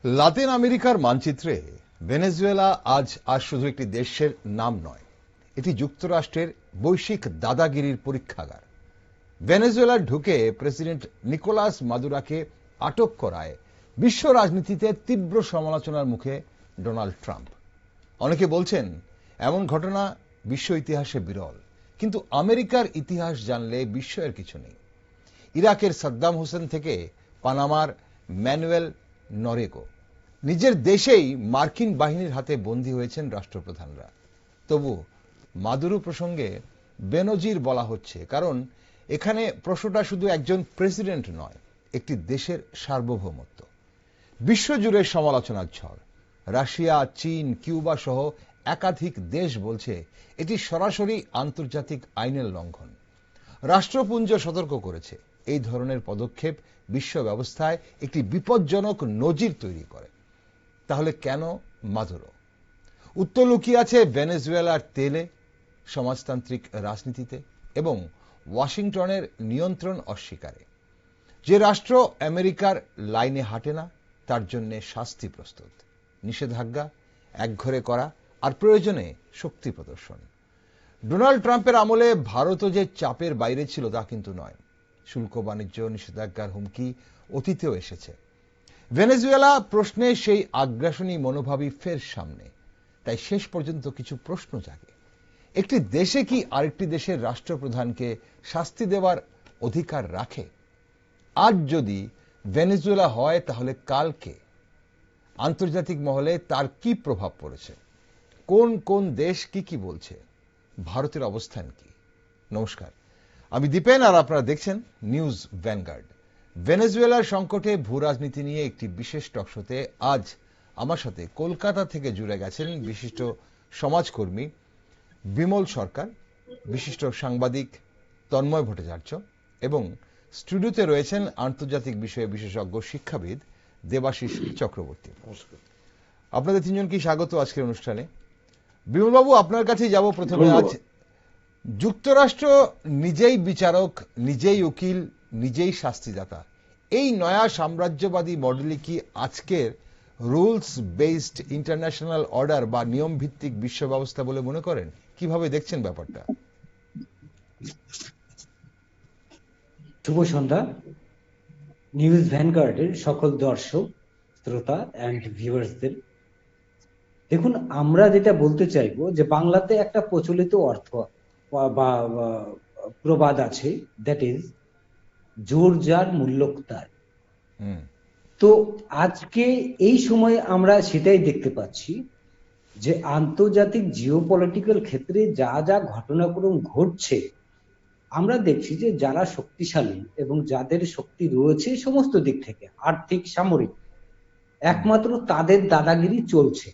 লাতিন আমেরিকার মানচিত্রে ভেনেজুয়েলা আজ আর শুধু একটি দেশের নাম নয়, এটি যুক্তরাষ্ট্রের বৈশ্বিক দাদাগিরির পরীক্ষাগার। ভেনেজুয়েলার ঢুকে প্রেসিডেন্ট নিকোলাস মাদুরাকে আটক করায় বিশ্ব রাজনীতিতে তীব্র সমালোচনার মুখে ডোনাল্ড ট্রাম্প। অনেকে বলছেন এমন ঘটনা বিশ্ব ইতিহাসে বিরল, কিন্তু আমেরিকার ইতিহাস জানলে বিস্ময়ের কিছু নেই। ইরাকের সাদ্দাম হোসেন থেকে পানামার ম্যানুয়েল নরেগো, নিজের দেশেই মার্কিন বাহিনীর হাতে বন্দী হয়েছেন রাষ্ট্রপ্রধানরা। তবু মাদুরো প্রসঙ্গে বেনজির বলা হচ্ছে, কারণ এখানে প্রশ্নটা শুধু একজন প্রেসিডেন্ট নয়, একটি দেশের সার্বভৌমত্ব। বিশ্বজুড়ে সমালোচনার ঝড়। রাশিয়া, চীন, কিউবা সহ একাধিক দেশ বলছে এটি সরাসরি আন্তর্জাতিক আইনের লঙ্ঘন। রাষ্ট্রপুঞ্জ সতর্ক করেছে এই ধরনের পদক্ষেপ বিশ্ব ব্যবস্থায় একটি বিপজ্জনক নজির তৈরি করে। তাহলে কেন মাদুরো? উত্তর লুকিয়ে আছে ভেনেজুয়েলার তেলে, সমাজতান্ত্রিক রাজনীতিতে এবং ওয়াশিংটনের নিয়ন্ত্রণ অস্বীকারে। যে রাষ্ট্র আমেরিকার লাইনে হাঁটে না তার জন্য শাস্তি প্রস্তুত, নিষেধাজ্ঞা, একঘরে করা আর প্রয়োজনে শক্তি প্রদর্শন। ডোনাল্ড ট্রাম্পের আমলে ভারতও যে চাপের বাইরে ছিল তা কিন্তু নয়। শুল্ক, বাণিজ্য নিষেধাজ্ঞার হুমকি অতীতেও এসেছে। ভেনেজুয়েলা প্রশ্নে সেই আগ্রাসনী মনোভাবই ফের সামনে। তাই শেষ পর্যন্ত কিছু প্রশ্ন জাগে। একটি দেশে কি আরেকটি দেশের রাষ্ট্রপ্রধানকে শাস্তি দেওয়ার অধিকার রাখে? আজ যদি ভেনেজুয়েলা হয়, তাহলে কালকে আন্তর্জাতিক মহলে তার কি প্রভাব পড়েছে? কোন কোন দেশ কি বলছে? ভারতের অবস্থান কি? নমস্কার, আমি দীপেন আর আপনারা দেখছেন নিউজ ভ্যানগার্ড। ভেনেজুয়েলার সংকটে ভূ রাজনীতি নিয়ে একটি বিশেষ টকশোতে আজ আমার সাথে কলকাতা থেকে জুড়ে গেছেন বিশিষ্ট সমাজকর্মী বিমল সরকার, বিশিষ্ট সাংবাদিক তন্ময় ভট্টাচার্য এবং স্টুডিওতে রয়েছেন আন্তর্জাতিক বিষয়ে বিশেষজ্ঞ শিক্ষাবিদ দেবাশিস চক্রবর্তী। আপনাদের তিনজনকে স্বাগত আজকের অনুষ্ঠানে। বিমলবাবু, আপনার কাছেই যাব প্রথমে। আজ যুক্তরাষ্ট্র নিজেই বিচারক, নিজেই উকিল, নিজেই শাস্তিদাতা, এই নয়া সাম্রাজ্যবাদী মডেলই কি আজকের রুলস বেসড ইন্টারন্যাশনাল অর্ডার বা নিয়ম ভিত্তিক বিশ্ব ব্যবস্থা বলে মনে করেন? কিভাবে দেখছেন ব্যাপারটা? শুভ সন্ধ্যা নিউজ ভ্যানগার্ডের সকল দর্শক, শ্রোতা এন্ড ভিউয়ার্সদের। দেখুন, আমরা যেটা বলতে চাইবো যে বাংলাতে একটা প্রচলিত অর্থ বা প্রবাদ আছে, দ্যাট ইজ জোর যার মূল্যক তার। তো আজকে এই সময়ে আমরা সেটাই দেখতে পাচ্ছি যে আন্তর্জাতিক জিওপলিটিক্যাল ক্ষেত্রে যা যা ঘটনাক্রম ঘটছে, আমরা দেখছি যে যারা শক্তিশালী এবং যাদের শক্তি রয়েছে সমস্ত দিক থেকে, আর্থিক, সামরিক, একমাত্র তাদের দাদাগিরি চলছে।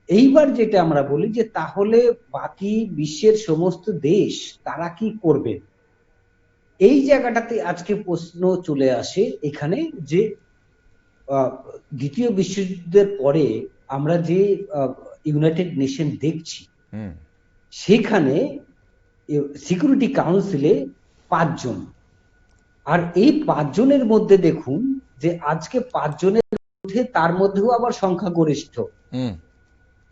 এইবার যেটা আমরা বলি যে তাহলে বাকি বিশ্বের সমস্ত দেশ তারা কি করবে, এই জায়গাটাতে আজকে প্রশ্ন চলে আসে এখানে যে দ্বিতীয় বিশ্বযুদ্ধের পরে আমরা যে ইউনাইটেড নেশন দেখছি, সেখানে সিকিউরিটি কাউন্সিলে 5 জন, আর এই 5 জনের মধ্যে দেখুন যে আজকে 5 জনের মধ্যে তার মধ্যেও আবার সংখ্যাগরিষ্ঠ।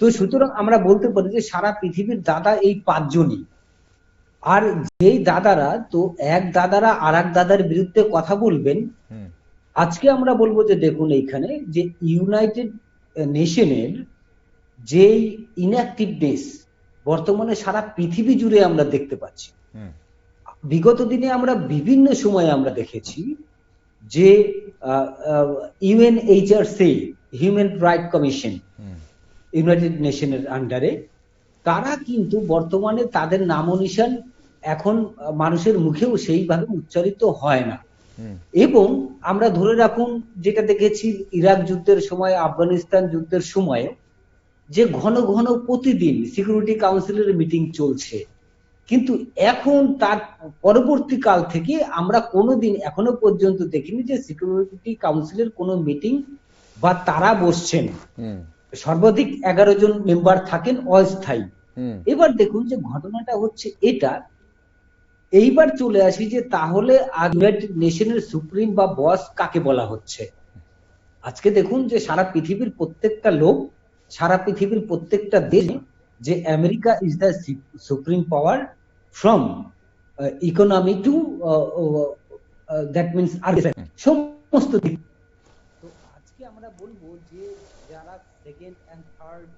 তো সুতরাং আমরা বলতে পারি যে সারা পৃথিবীর দাদা এই 5 জনই। আর যেই দাদারা, তো এক দাদারা আর এক দাদার বিরুদ্ধে কথা বলবেন। আজকে আমরা বলবো যে দেখুন এইখানে যে ইউনাইটেড নেশনের যে ইনঅ্যাক্টিভনেস বর্তমানে সারা পৃথিবী জুড়ে আমরা দেখতে পাচ্ছি। বিগত দিনে আমরা বিভিন্ন সময়ে আমরা দেখেছি যে UNHRC, human right commission, United নেশনের আন্ডারে, তারা কিন্তু বর্তমানে তাদের নামনিশান এখন মানুষের মুখেও সেইভাবে উচ্চারিত হয় না। এবং আমরা ধরে রাখুন যেটা দেখেছি ইরাক যুদ্ধের সময়, আফগানিস্তান যুদ্ধের সময়, যে ঘন ঘন প্রতিদিন সিকিউরিটি কাউন্সিলের মিটিং চলছে, কিন্তু এখন তার পরবর্তী কাল থেকে আমরা কোনোদিন এখনো পর্যন্ত দেখিনি যে সিকিউরিটি কাউন্সিলের কোনো মিটিং বা তারা বসছেন। সর্বাধিক 11 জন মেম্বার থাকেন অস্থায়ী। এবার দেখুন যে ঘটনাটা হচ্ছে এটা। এইবার চলে আসি যে তাহলে ইউনাইটেড নেশনের সুপ্রিম বা বস কাকে বলা হচ্ছে। আজকে দেখুন যে সারা পৃথিবীর প্রত্যেকটা লোক, সারা পৃথিবীর প্রত্যেকটা দেশ, যে America is the supreme power from economy to that means সমস্ত দিক। তো আজকে আমরা বলবো যে যারা সেকেন্ড এন্ড থার্ড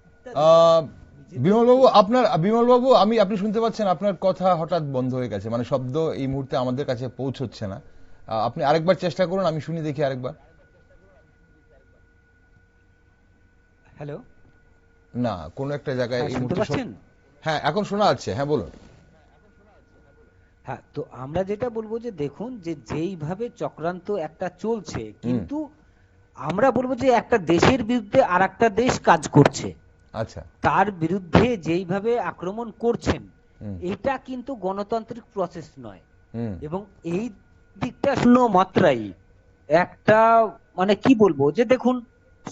বিমলবাবু, আপনি শুনতে পাচ্ছেন? আপনার কথা হঠাৎ বন্ধ হয়ে গেছে, মানে শব্দ এই মুহূর্তে আমাদের কাছে পৌঁছচ্ছে না। আপনি আরেকবার চেষ্টা করুন, আমি শুনি দেখি আরেকবার। হ্যালো, না, কোনো একটা জায়গায় এই শুনতে মুহূর্তে পাচ্ছেন? হ্যাঁ, এখন শোনা যাচ্ছে। হ্যাঁ, বলুন। হ্যাঁ, তো আমরা যেটা বলবো যে দেখুন যে যেইভাবে চক্রান্ত একটা চলছে, কিন্তু আমরা বলবো যে একটা দেশের বিরুদ্ধে আর একটা দেশ কাজ করছে, আচ্ছা, তার বিরুদ্ধে যেইভাবে আক্রমণ করছেন, এটা কিন্তু গণতান্ত্রিক প্রসেস নয়। এবং এই দিকটা শূন্য মাত্রাই একটা, মানে কি বলবো যে দেখুন,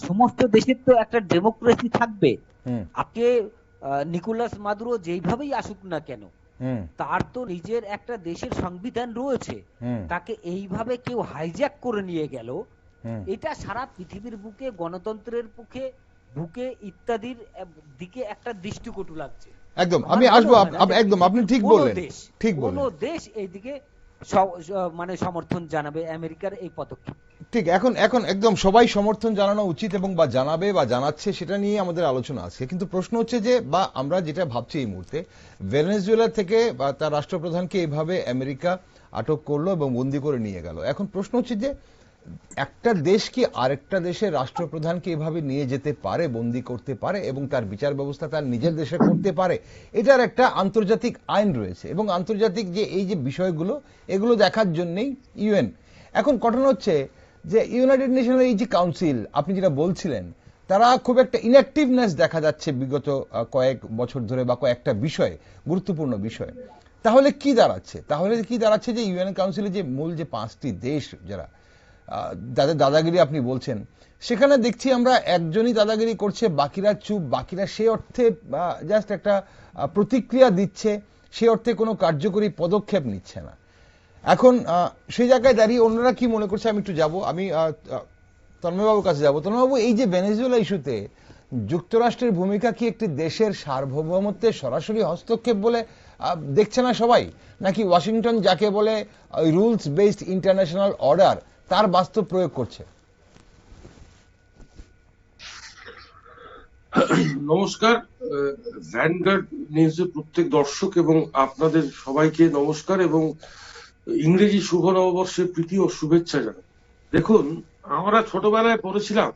সমস্ত দেশের তো একটা ডেমোক্রেসি থাকবে। আপনি নিকোলাস মাদুরো যেইভাবেই আসুক না কেন, তার তো নিজের একটা দেশের সংবিধান রয়েছে, তাকে এইভাবে কেউ হাইজ্যাক করে নিয়ে গেল, এটা সারা পৃথিবীর বুকে গণতন্ত্রের বুকে ইত্যাদির দিকে একটা দৃষ্টিকটু লাগছে। একদম, আমি আসবো। একদম, আপনি ঠিক বললেন, ঠিক বললেন। কোন দেশ এইদিকে মানে সমর্থন জানাবে আমেরিকার এই পদক্ষেপ? ঠিক, এখন একদম সবাই সমর্থন জানানো উচিত এবং বা জানাবে বা জানাচ্ছে, সেটা নিয়ে আমাদের আলোচনা আছে। কিন্তু প্রশ্ন হচ্ছে যে, বা আমরা যেটা ভাবছি এই মুহূর্তে, ভেনেজুয়েলা থেকে বা তার রাষ্ট্রপ্রধানকে এইভাবে আমেরিকা আটক করলো এবং বন্দি করে নিয়ে গেল। এখন প্রশ্ন হচ্ছে যে, একটা দেশ কি আরেকটা দেশের রাষ্ট্রপ্রধানকে এভাবে নিয়ে যেতে পারে, বন্দি করতে পারে এবং তার বিচার ব্যবস্থা তার নিজের দেশে করতে পারে? এটার একটা আন্তর্জাতিক আইন রয়েছে এবং আন্তর্জাতিক যে এই যে বিষয়গুলো, এগুলো দেখার জন্যই ইউএন। এখন ঘটনা হচ্ছে যে ইউনাইটেড নেশনের এই যে কাউন্সিল আপনি যেটা বলছিলেন, তারা খুব একটা ইনঅ্যাক্টিভনেস দেখা যাচ্ছে বিগত কয়েক বছর ধরে বা কয়েকটা বিষয়ে, গুরুত্বপূর্ণ বিষয়ে। তাহলে কি দাঁড়াচ্ছে যে ইউএন কাউন্সিলে যে মূল যে 5টি দেশ যারা যাদের দাদাগিরি আপনি বলছেন, সেখানে দেখছি আমরা একজনই দাদাগিরি করছে, বাকিরা চুপ, বাকিরা সে অর্থে জাস্ট একটা প্রতিক্রিয়া দিচ্ছে, সে অর্থে কোনো কার্যকরী পদক্ষেপ নিচ্ছে না। এখন সেই জায়গায় দাঁড়িয়ে অন্যরা কি মনে করছে, আমি একটু যাবো, আমি তন্ময়বাবুর কাছে যাবো। তন্ময়বাবু, এই যে ভেনেজুয়েলা ইস্যুতে যুক্তরাষ্ট্রের ভূমিকা কি একটি দেশের সার্বভৌমত্বের সরাসরি হস্তক্ষেপ বলে দেখছে না সবাই, নাকি ওয়াশিংটন যাকে বলে রুলস বেসড ইন্টারন্যাশনাল অর্ডার, তার বাস্তব প্রয়োগ করছে? নমস্কার, ভ্যানগার্ড নিউজের প্রত্যেক দর্শক এবং আপনাদের সবাইকে নমস্কার এবং ইংরেজি শুভ নববর্ষের প্রীতি ও শুভেচ্ছা জানাই। দেখুন, আমরা ছোটবেলায় পড়েছিলাম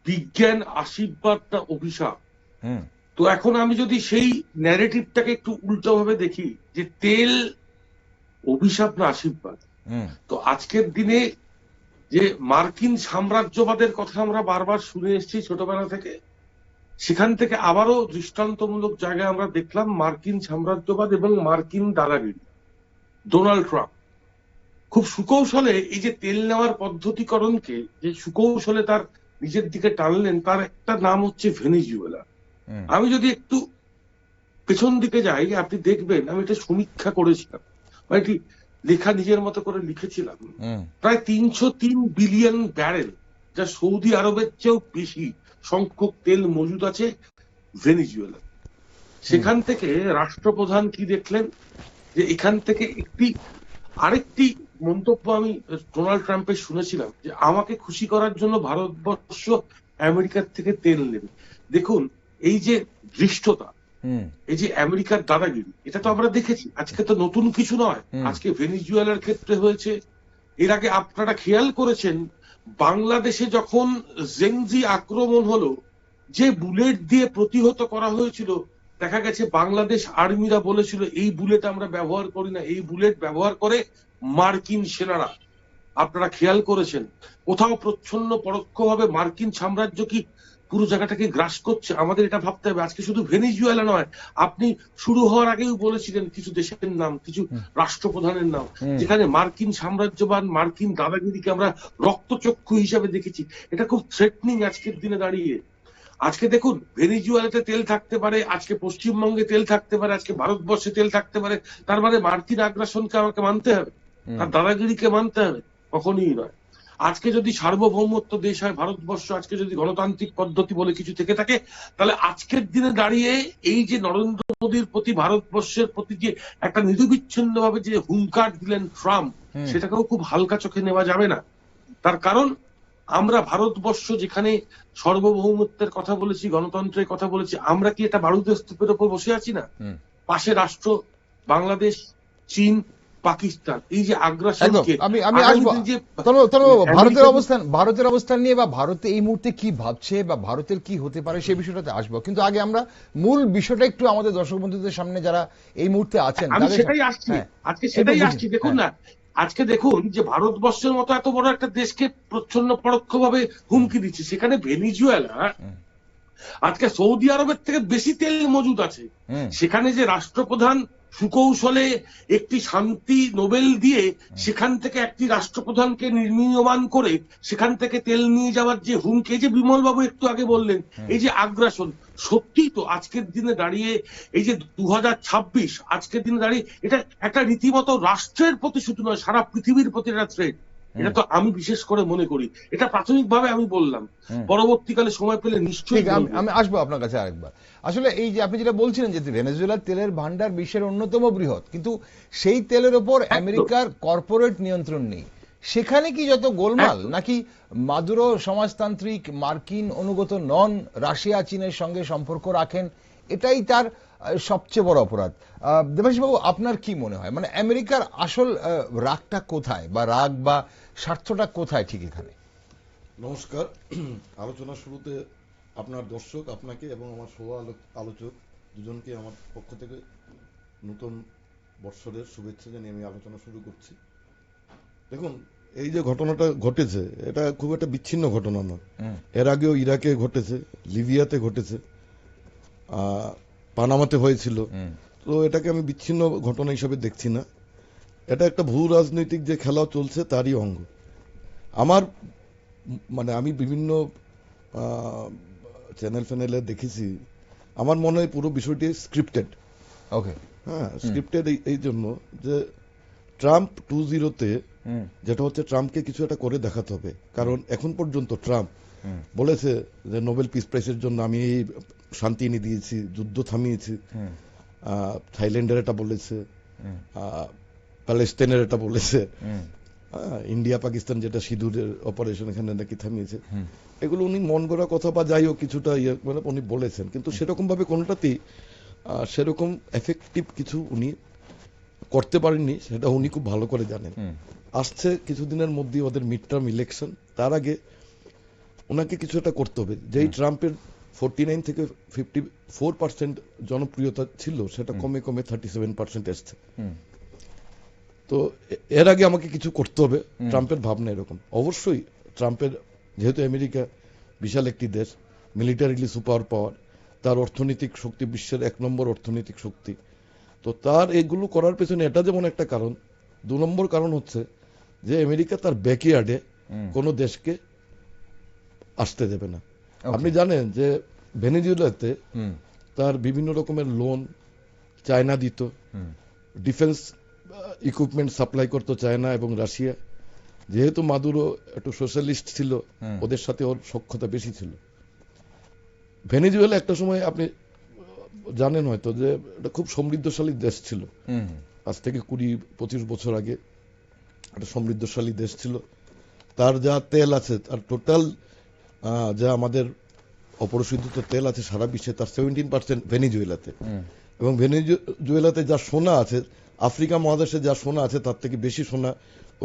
বিজ্ঞান আশীর্বাদ না অভিশাপ। তো এখন আমি যদি সেই ন্যারেটিভটাকে একটু উল্টো ভাবে দেখি, যে তেল অভিশাপ না আশীর্বাদ, তো আজকের দিনে যে মার্কিন সাম্রাজ্যবাদের কথা আমরা বারবার শুনে এসেছি ছোটবেলা থেকে, সেখান থেকে আবারও দৃষ্টান্তমূলক জায়গায় আমরা দেখলাম মার্কিন সাম্রাজ্যবাদ এবং মার্কিন দাদাগিরি। ডোনাল্ড ট্রাম্প খুব সুকৌশলে এই যে তেল নেওয়ার পদ্ধতিকরণকে যে সুকৌশলে তার নিজের দিকে টানলেন, তার একটা নাম হচ্ছে ভেনেজুয়েলা। আমি যদি একটু পেছন দিকে যাই, আপনি দেখবেন আমি একটা সমীক্ষা করেছিলাম, মানে এটি লেখা নিজের মতো করে লিখেছিলাম। প্রায় 303 বিলিয়ন ব্যারেল, যা সৌদি আরবের চেয়েও বেশি সংখ্যক তেল মজুদ আছে ভেনেজুয়েলা। সেখান থেকে রাষ্ট্রপ্রধান কি দেখলেন, যে এখান থেকে আরেকটি মন্তব্য আমি ডোনাল্ড ট্রাম্পের শুনেছিলাম, যে আমাকে খুশি করার জন্য ভারতবর্ষ আমেরিকার থেকে তেল নেবে। দেখুন, এই যে দৃষ্টতা, এই যে আমেরিকার দাদাগিরি, এটা তো আমরা দেখেছি, আজকে তো নতুন কিছু নয়। আজকে ভেনেজুয়েলার ক্ষেত্রে হয়েছে, এর আগে আপনারা খেয়াল করেছেন বাংলাদেশে যখন জেনজি আক্রমণ হলো, যে বুলেট দিয়ে প্রতিহত করা হয়েছিল, দেখা গেছে বাংলাদেশ আর্মিরা বলেছিল এই বুলেট আমরা ব্যবহার করি না, এই বুলেট ব্যবহার করে মার্কিন সেনারা। আপনারা খেয়াল করেছেন কোথাও প্রচ্ছন্ন পরোক্ষভাবে মার্কিন সাম্রাজ্য কি পুরো জায়গাটাকে গ্রাস করছে? আমাদের এটা ভাবতে হবে। আজকে শুধু ভেনেজুয়েলা নয়, আপনি শুরু হওয়ার আগেও বলেছিলেন কিছু দেশের নাম, কিছু রাষ্ট্রপ্রধানের নাম, যেখানে মার্কিন সাম্রাজ্যবাদ, মার্কিন দাদাগিরিকে আমরা রক্তচক্ষু হিসাবে দেখেছি। এটা খুব থ্রেটনিং আজকের দিনে দাঁড়িয়ে। আজকে দেখুন, ভেনেজুয়েলাতে তেল থাকতে পারে, আজকে পশ্চিমবঙ্গে তেল থাকতে পারে, আজকে ভারতবর্ষে তেল থাকতে পারে, তার মানে মার্কিন আগ্রাসনকে আমাকে মানতে হবে, তার দাদাগিরিকে মানতে হবে? কখনই নয়। আজকে যদি সার্বভৌমত্ব দেশ হয় ভারতবর্ষ, আজকে যদি গণতান্ত্রিক পদ্ধতি বলে কিছু থেকে থাকে, তাহলে আজকের দিনে দাঁড়িয়ে এই যে নরেন্দ্র মোদীর প্রতি, ভারতবর্ষের প্রতি যে একটা নিরবিচ্ছিন্ন ভাবে যে হুঙ্কার দিলেন ট্রাম্প, সেটাকেও খুব হালকা চোখে নেওয়া যাবে না। তার কারণ আমরা ভারতবর্ষ যেখানে সার্বভৌমত্বের কথা বলেছি, গণতন্ত্রের কথা বলেছি, আমরা কি এটা বারুদের স্তূপের উপর বসে আছি না? পাশে রাষ্ট্র বাংলাদেশ, চীন, পাকিস্তান, এই যে আগ্রাসনকে আমি আসবো ভারতের অবস্থান নিয়ে, বা ভারতে এই মুহূর্তে কি ভাবছে বা ভারতের কি হতে পারে সেই বিষয়টাতে আসবো, কিন্তু আগে আমরা মূল বিষয়টা একটু আমাদের দর্শক বন্ধুদের সামনে যারা এই মুহূর্তে আছেন আমি সেটাই আসছি, আজকে সেটাই আসছি। দেখুন না, আজকে দেখুন যে ভারতবর্ষের মতো এত বড় একটা দেশকে প্রচ্ছন্ন পরোক্ষভাবে হুমকি দিচ্ছে, সেখানে ভেনিজুয়েলা আজকে সৌদি আরবের থেকে বেশি তেল মজুদ আছে। সেখানে যে রাষ্ট্রপ্রধান সুকৌশলে একটি শান্তি নোবেল দিয়ে সেখান থেকে একটি রাষ্ট্রপ্রধানকে নির্মীয়মান করে সেখান থেকে তেল নিয়ে যাওয়ার যে হুমকি, যে বিমল বাবু একটু আগে বললেন, এই যে আগ্রাসন, সত্যিই তো আজকের দিনে দাঁড়িয়ে এই যে 2026 আজকের দিনে দাঁড়িয়ে এটা একটা রীতিমতো রাষ্ট্রের প্রতি শুধু নয়, সারা পৃথিবীর প্রতি একটা থ্রেট। এটা তো আমি বিশেষ করে মনে করি, এটা প্রাথমিকভাবে আমি বললাম, পরবর্তীকালে সময় পেলে নিশ্চয়ই আমি আসবো আপনার কাছে আরেকবার। আসলে এই যে আপনি যেটা বলছিলেন যে ভেনেজুয়েলার তেলের ভান্ডার বিশ্বের অন্যতম বৃহৎ, কিন্তু সেই তেলের ওপর আমেরিকার কর্পোরেট নিয়ন্ত্রণ নেই। সেখানে কি যত গোলমাল, নাকি মাদুরো সমাজতান্ত্রিক, মার্কিন অনুগত নন, রাশিয়া চীনের সঙ্গে সম্পর্ক রাখেন, এটাই তার সবচেয়ে বড় অপরাধ? দেবাশিস বাবু, আপনার কি মনে হয়, মানে আমেরিকার আসল রাগটা কোথায়, বা রাগ বা স্বার্থটা কোথায় ঠিক এখানে? নমস্কার। আলোচনা শুরুতে আপনার দর্শক, আপনাকে এবং আমার সহ আলোচক দুজনকে আমার পক্ষ থেকে নতুন বৎসরের শুভেচ্ছা জানিয়ে আমি আলোচনা শুরু করছি। দেখুন, এই যে ঘটনাটা ঘটেছে, এটা খুব একটা বিচ্ছিন্ন ঘটনা নয়। এর আগেও ইরাকে ঘটেছে, লিবিয়াতে ঘটেছে, পানামাতে হয়েছিল। তো এটাকে আমি বিচ্ছিন্ন ঘটনা হিসেবে দেখছি না। এটা একটা ভূ রাজনৈতিক যে খেলা চলছে তারই অঙ্গ। আমার মানে আমি বিভিন্ন চ্যানেল ফ্যানেলে দেখেছি, আমার মনে হয় পুরো বিষয়টি স্ক্রিপ্টেড। ওকে, হ্যাঁ, স্ক্রিপ্টেড এই জন্য যে ট্রাম্প 2-0-তে যেটা হচ্ছে, ট্রাম্পকে কিছু একটা করে দেখাতে হবে। কারণ এখন পর্যন্ত ট্রাম্প বলেছে যে নোবেল পিস প্রাইজের জন্য আমি এই শান্তি এনে দিয়েছি, যুদ্ধ থামিয়েছি। থাইল্যান্ডের এটা বলেছে, প্যালেস্টাইনের এটা বলেছে, ইন্ডিয়া পাকিস্তান যেটা সিঁদুরের অপারেশন এখানে নাকি থামিয়েছে। এগুলো উনি মন গড়া কথা বা যাই হোক কিছুটা মানে উনি বলেছেন, কিন্তু সেরকম ভাবে কোনোটাতেই সেরকম এফেক্টিভ কিছু উনি করতে পারেননি, সেটা উনি খুব ভালো করে জানেন। আসছে কিছুদিনের মধ্যে ওদের মিড টার্ম ইলেকশন, তার আগে ওনাকে কিছু একটা করতে হবে। যেই ট্রাম্পের 49 থেকে 54% জনপ্রিয়তা ছিল, সেটা কমে কমে 37% এসছে। তো এর আগে আমাকে কিছু করতে হবে, ট্রাম্পের ভাবনা এরকম। অবশ্যই ট্রাম্পের, যেহেতু আমেরিকা বিশাল একটি দেশ, মিলিটারিলি সুপার পাওয়ার, তার অর্থনৈতিক শক্তি বিশ্বের 1 নম্বর অর্থনৈতিক শক্তি, তো তার এগুলো করার পেছনে এটা যেমন একটা কারণ। 2 নম্বর কারণ হচ্ছে যে আমেরিকা তার ব্যাকইয়ার্ডে কোনো দেশকে আসতে দেবে না। আপনি জানেন যে ভেনেজুয়েলাতে তার বিভিন্ন রকমের লোন চায়না দিত, ডিফেন্স ইকুইপমেন্ট সাপ্লাই করতো চায়না এবং রাশিয়া। যেহেতু মাদুরো একটু সোশ্যালিস্ট ছিল, ওদের সাথে ওর সখ্যতা বেশি ছিল। ভেনেজুয়েলা একটা সময় আপনি জানেন হয়তো যে এটা খুব সমৃদ্ধশালী দেশ ছিল, আজ থেকে 20-25 বছর আগে একটা সমৃদ্ধশালী দেশ ছিল। তার যা তেল আছে, তার টোটাল যা আমাদের অপরিশোধিত তেল আছে সারা বিশ্বে, তার 17% ভেনেজুয়েলাতে। এবং ভেনেজুয়েলাতে যা সোনা আছে, আফ্রিকা মহাদেশে যা সোনা আছে তার থেকে বেশি সোনা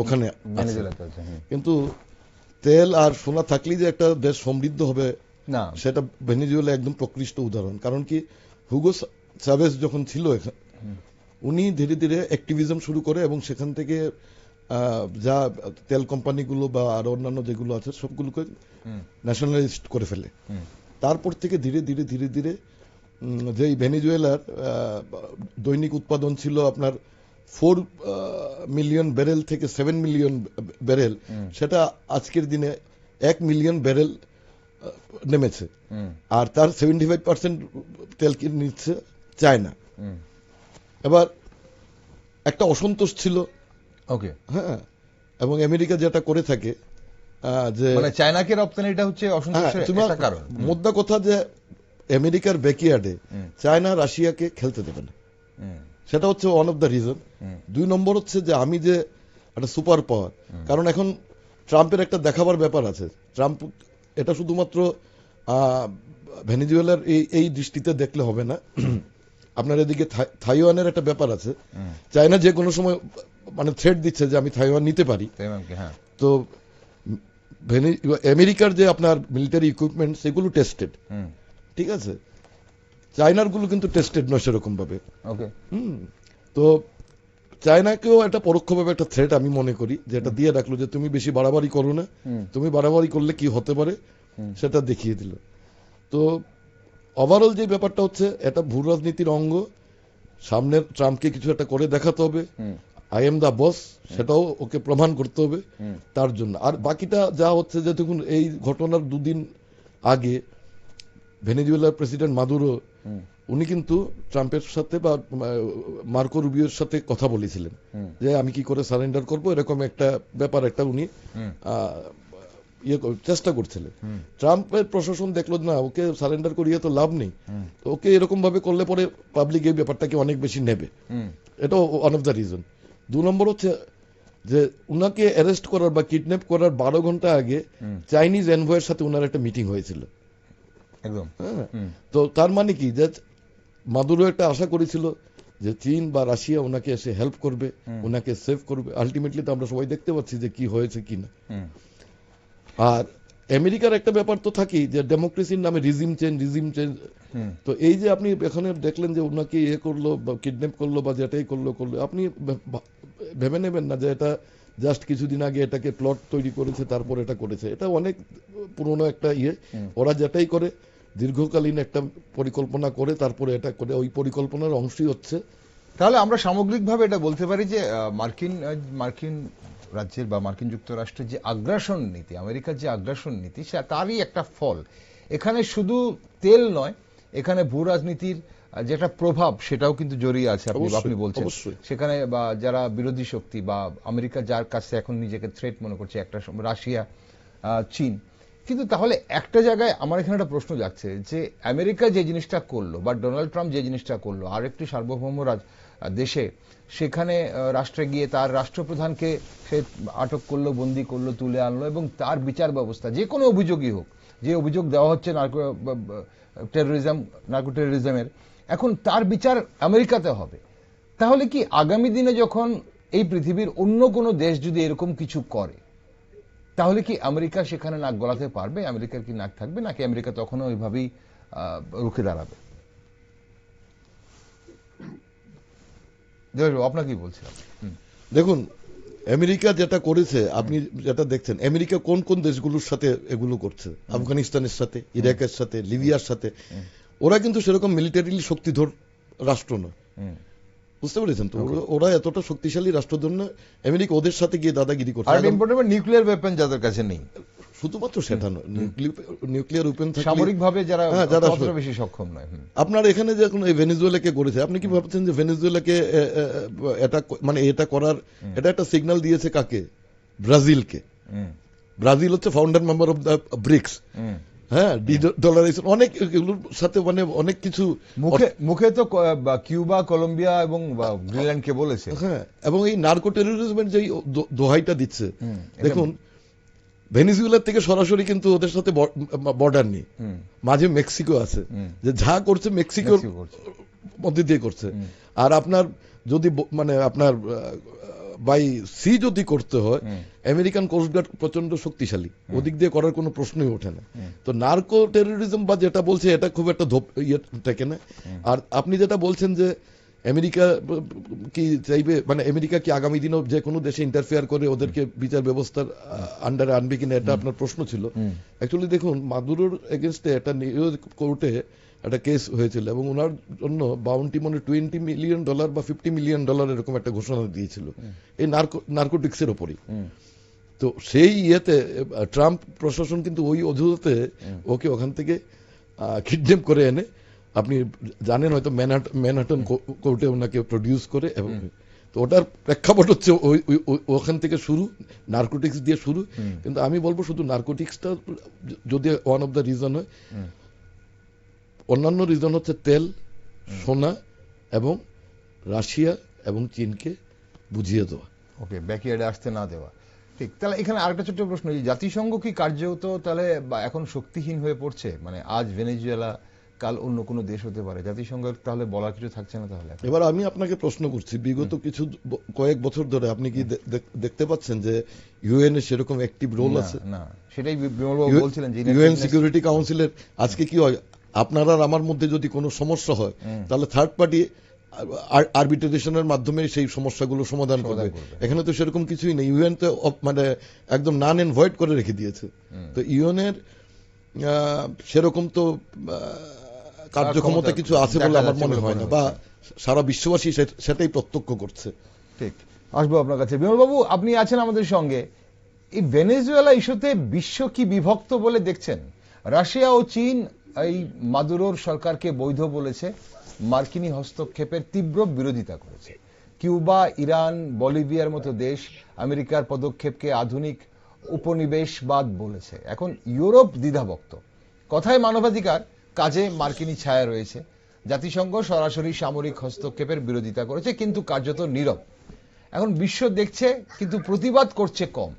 ওখানে আছে। কিন্তু তেল আর সোনা থাকলেই যে একটা দেশ সমৃদ্ধ হবে না, সেটা ভেনেজুয়েলা একদম প্রকৃষ্ট উদাহরণ। কারণ কি, হুগো চাভেজ যখন ছিল এখানে, উনি ধীরে ধীরে অ্যাক্টিভিজম শুরু করে এবং সেখান থেকে যা তেল কোম্পানিগুলো বা আর অন্যান্য যেগুলো আছে সবগুলোকে ন্যাশনালাইজড করে ফেলে। তারপর থেকে ধীরে ধীরে ধীরে ধীরে যেই ভেনেজুয়েলার দৈনিক উৎপাদন ছিল আপনার 4 মিলিয়ন ব্যারেল থেকে 7 মিলিয়ন ব্যারেল, সেটা আজকের দিনে 1 মিলিয়ন ব্যারেল নেমেছে। আর তার 75% তেল কিনে নিচ্ছে চায়না। এবার একটা অসন্তোষ ছিল, হ্যাঁ, এবং আমেরিকা যেটা করে থাকে যে মানে চায়নাকে রপ্তানিটা হচ্ছে অসন্তোষের তোমার একটা কারণ। মোদ্দা কথা যে আমেরিকার ব্যাকইয়ার্ডে চায়না রাশিয়াকে খেলতে দেবে না, সেটা হচ্ছে ওয়ান অফ দ্য রিজন। 2 নম্বর হচ্ছে যে আমি যে একটা সুপার পাওয়ার, কারণ এখন ট্রাম্পের একটা দেখাবার ব্যাপার আছে। ট্রাম্প এটা শুধুমাত্র ভেনেজুয়েলার এই দৃষ্টিতে দেখলে হবে না, আপনার এদিকে থাইওয়ানের একটা ব্যাপার আছে। চায়না যে কোনো সময় মানে থ্রেট দিচ্ছে যে আমি থাইওয়ান নিতে পারি। হ্যাঁ, তো আমেরিকার যে আপনার মিলিটারি ইকুইপমেন্ট সেগুলো টেস্টেড, ঠিক আছে, চায়নার গুলো কিন্তু টেস্টেড নয় সেরকম ভাবে। ওকে, তো চায়নাকেও একটা পরোক্ষভাবে একটা থ্রেট আমি মনে করি, যেটা দিয়ে রাখলো যে তুমি বেশি বাড়াবাড়ি করো না, তুমি বাড়াবাড়ি করলে কি হতে পারে সেটা দেখিয়ে দিল। তো ওভারঅল যে ব্যাপারটা হচ্ছে এটা ভূ রাজনীতির অঙ্গ, সামনে ট্রাম্পকে কিছু একটা করে দেখাতে হবে, আই এম দা বস, সেটাও ওকে প্রমাণ করতে হবে তার জন্য। আর বাকিটা যা হচ্ছে যে দেখুন এই ঘটনার 2 দিন আগে ভেনেজুয়েলার প্রেসিডেন্ট মাদুরো উনি কিন্তু ট্রাম্পের সাথে বা মার্কো রুবিওর সাথে কথা বলেছিলেন যে আমি কি করে সারেন্ডার করব, এরকম একটা ব্যাপার একটা উনি চেষ্টা করছিলেন। ট্রাম্পের প্রশাসন দেখলো না ওকে সারেন্ডার করিয়ে তো লাভ নেই, ওকে এরকম ভাবে করলে পরে পাবলিক এই ব্যাপারটাকে অনেক বেশি নেবে, এটা ওয়ান অফ দ্য রিজন। 2 নম্বর হচ্ছে যে উনাকে অ্যারেস্ট করার বা কিডন্যাপ করার 12 ঘন্টা আগে চাইনিজ এনভয়ের সাথে উনার একটা মিটিং হয়েছিল একদম। তো তার মানে কি যে মাদুরো একটা আশা করেছিল যে চীন বা রাশিয়া ওনাকে এসে হেল্প করবে, ওনাকে সেভ করবে। আলটিমেটলি তো আমরা সবাই দেখতে পাচ্ছি যে কি হয়েছে কিনা। আর আমেরিকার একটা ব্যাপার তো থাকেই যে ডেমোক্রেসির নামে রিজিম চেঞ্জ। তো এই যে আপনি এখানে দেখলেন যে ওনাকে করলো বা কিডন্যাপ করলো বা যেটাই করলো আপনি ভেবে নেবেন না যে এটা জাস্ট কিছুদিন আগে এটাকে প্লট তৈরি করেছে তারপর এটা করেছে। এটা অনেক পুরনো একটা ওরা যেটাই করে দীর্ঘকালীন একটা পরিকল্পনা করে তারপরে এটা করে, ওই পরিকল্পনার অংশই হচ্ছে। তাহলে আমরা সামগ্রিকভাবে এটা বলতে পারি যে মার্কিন রাজ্যের বা মার্কিন যুক্তরাষ্ট্রের যে আগ্রাসন নীতি, আমেরিকার যে আগ্রাসন নীতি, তারই একটা ফল। এখানে শুধু তেল নয়, এখানে ভূ রাজনীতির যেটা প্রভাব সেটাও কিন্তু জড়িয়ে আছে। আপনি বলছেন সেখানে বা যারা বিরোধী শক্তি বা আমেরিকা যার কাছে এখন নিজেকে থ্রেট মনে করছে, একটা রাশিয়া, চীন। কিন্তু তাহলে একটা জায়গায় আমার এখানে একটা প্রশ্ন যাচ্ছে যে আমেরিকা যে জিনিসটা করলো বা ডোনাল্ড ট্রাম্প যে জিনিসটা করলো আরেকটি সার্বভৌম দেশে, সেখানে রাষ্ট্রে গিয়ে তার রাষ্ট্রপ্রধানকে সে আটক করলো, বন্দি করলো, তুলে আনলো এবং তার বিচার ব্যবস্থা যে কোনো অভিযোগই হোক, যে অভিযোগ দেওয়া হচ্ছে নার্কো টেরোরিজমের, এখন তার বিচার আমেরিকাতে হবে। তাহলে কি আগামী দিনে যখন এই পৃথিবীর অন্য কোনো দেশ যদি এরকম কিছু করে, তাহলে কি আমেরিকা সেখানে নাক গলাতে পারবে? আমেরিকার কি নাক থাকবে, নাকি আমেরিকা তখনও ওইভাবেই রুখে দাঁড়াবে? আপনার কি বলছিলাম? দেখুন আমেরিকা যেটা করেছে, আপনি যেটা দেখছেন আমেরিকা কোন কোন দেশগুলোর সাথে এগুলো করছে, আফগানিস্তানের সাথে, ইরাকের সাথে, লিবিয়ার সাথে। ওরা কিন্তু সেরকম মিলিটারিলি শক্তিধর রাষ্ট্র নয়, বুঝতে পেরেছেন তো? ওরা এতটা শক্তিশালী রাষ্ট্রধর না। আমেরিকা ওদের সাথে গিয়ে দাদাগিরি করছে। নিউক্লিয়ার ওয়েপন যাদের কাছে নেই, শুধুমাত্র সেটা নয়, নিউক্লিয়ার ওয়েপন সামরিকভাবে যারা বেশি সক্ষম নয়। আপনার এখানে যখন এই ভেনেজুয়েলাকে করেছে, আপনি কি ভাবছেন যে ভেনেজুয়েলাকে এটা করার এটা একটা সিগন্যাল দিয়েছে কাকে? ব্রাজিলকে। ব্রাজিল হচ্ছে founder member of the BRICS. হ্যাঁ, ডলারাইজেশন অনেক এগুলোর সাথে অনেক কিছু মুখে তো কিউবা, কলম্বিয়া এবং গ্রিনল্যান্ডকে বলেছে। হ্যাঁ, এবং এই নার্কো টেরোরিজমের যে দোহাইটা দিচ্ছে, দেখুন ভেনেজুয়েলার থেকে সরাসরি কিন্তু ওদের সাথে বর্ডার নেই, মাঝে মেক্সিকো আছে, যে যা করছে মেক্সিকোর মধ্যে দিয়ে করছে। আর আপনার যদি আপনার বাই সি যদি করতে হয়, আমেরিকান কোস্টগার্ড প্রচন্ড শক্তিশালী, ওদিক দিয়ে করার কোনো প্রশ্নই ওঠে না। তো নার্কো টেরোরিজম বা যেটা বলছে এটা খুব একটা থাকে না। আর আপনি যেটা বলছেন যে আমেরিকা কি চাইবে, আমেরিকা কি আগামী দিনও যে কোনো দেশে ইন্টারফেয়ার করে ওদেরকে বিচার ব্যবস্থার আন্ডারে আনবে কিনা, এটা আপনার প্রশ্ন ছিল। অ্যাকচুয়ালি দেখুন মাদুরোর এগেনস্টে একটা নিউ ইয়র্ক কোর্টে একটা কেস হয়েছিল এবং ওনার জন্য বাউন্টি $20 মিলিয়ন বা $50 মিলিয়ন এরকম একটা ঘোষণা দিয়েছিল এই নার্কোটিক্সের ওপরই। তো সেই ট্রাম্প প্রশাসন কিন্তু ওই অজুহাতে ওকে ওখান থেকে কিডন্যাপ করে এনে, আপনি জানেন হয়তো ম্যানহাটন কোর্টে ওনাকে প্রডিউস করে, এবং তো ওটার প্রেক্ষাপট হচ্ছে ওখান থেকে শুরু, নার্কোটিক্স দিয়ে শুরু। কিন্তু আমি বলবো শুধু নার্কোটিক্সটা যদি ওয়ান অফ দ্য রিজন হয়, অন্যান্য রিজন হচ্ছে তেল, সোনা এবং রাশিয়া এবং চীনকে বুঝিয়ে দেওয়া। ওকে, ব্যাকইয়ার্ডে আসতে না দেওয়া। ঠিক, তাহলে এখানে আরেকটা ছোট্ট প্রশ্ন, জাতিসংঘ কি কার্যত তাহলে এখন শক্তিহীন হয়ে পড়ছে? মানে আজ ভেনেজুয়েলা, কাল অন্য কোনো দেশ হতে পারে, জাতিসংঘের তাহলে বলার কিছু থাকছে না তাহলে? এবার আমি আপনাকে প্রশ্ন করছি, বিগত কিছু কয়েক বছর ধরে আপনি কি দেখতে পাচ্ছেন যে ইউএন এর সেরকম অ্যাক্টিভ রোল আছে? না, সেটাই বিমলবাবু বলছিলেন যে ইউএন সিকিউরিটি কাউন্সিলের আজকে কি হয়, আপনার আর আমার মধ্যে যদি কোনো সমস্যা হয় তাহলে থার্ড পার্টি আরবিট্রেশনের মাধ্যমে সেই সমস্যাগুলো সমাধান করবে। এখানে তো সেরকম কিছুই নেই। ইউএন তো মানে একদম নান এন্ড ভয়েড করে রেখে দিয়েছে। তো ইউএন এর সেরকম তো কার্যক্ষমতা কিছু আছে বলে আমার মনে হয় না, বা সারা বিশ্ববাসী সেটাই প্রত্যক্ষ করছে। ঠিক, আসবো আপনার কাছে। বিমলবাবু, আপনি আছেন আমাদের সঙ্গে। এই ভেনেজুয়েলা ইস্যুতে বিশ্ব কি বিভক্ত বলে দেখছেন? রাশিয়া ও চীন এই মাদুরোর সরকারকে বৈধ বলেছে, মার্কিনী হস্তক্ষেপের তীব্র বিরোধিতা করেছে। কিউবা, ইরান, বলিভিয়ার মতো দেশ আমেরিকার পদক্ষেপকে আধুনিক উপনিবেশবাদ বলেছে। এখন ইউরোপ দ্বিধাভক্ত, কথায় মানবাধিকার, কাজে মার্কিনী ছায়া রয়েছে। জাতিসংঘ সরাসরি সামরিক হস্তক্ষেপের বিরোধিতা করেছে, কিন্তু কার্যত নীরব। এখন বিশ্ব দেখছে কিন্তু প্রতিবাদ করছে কম।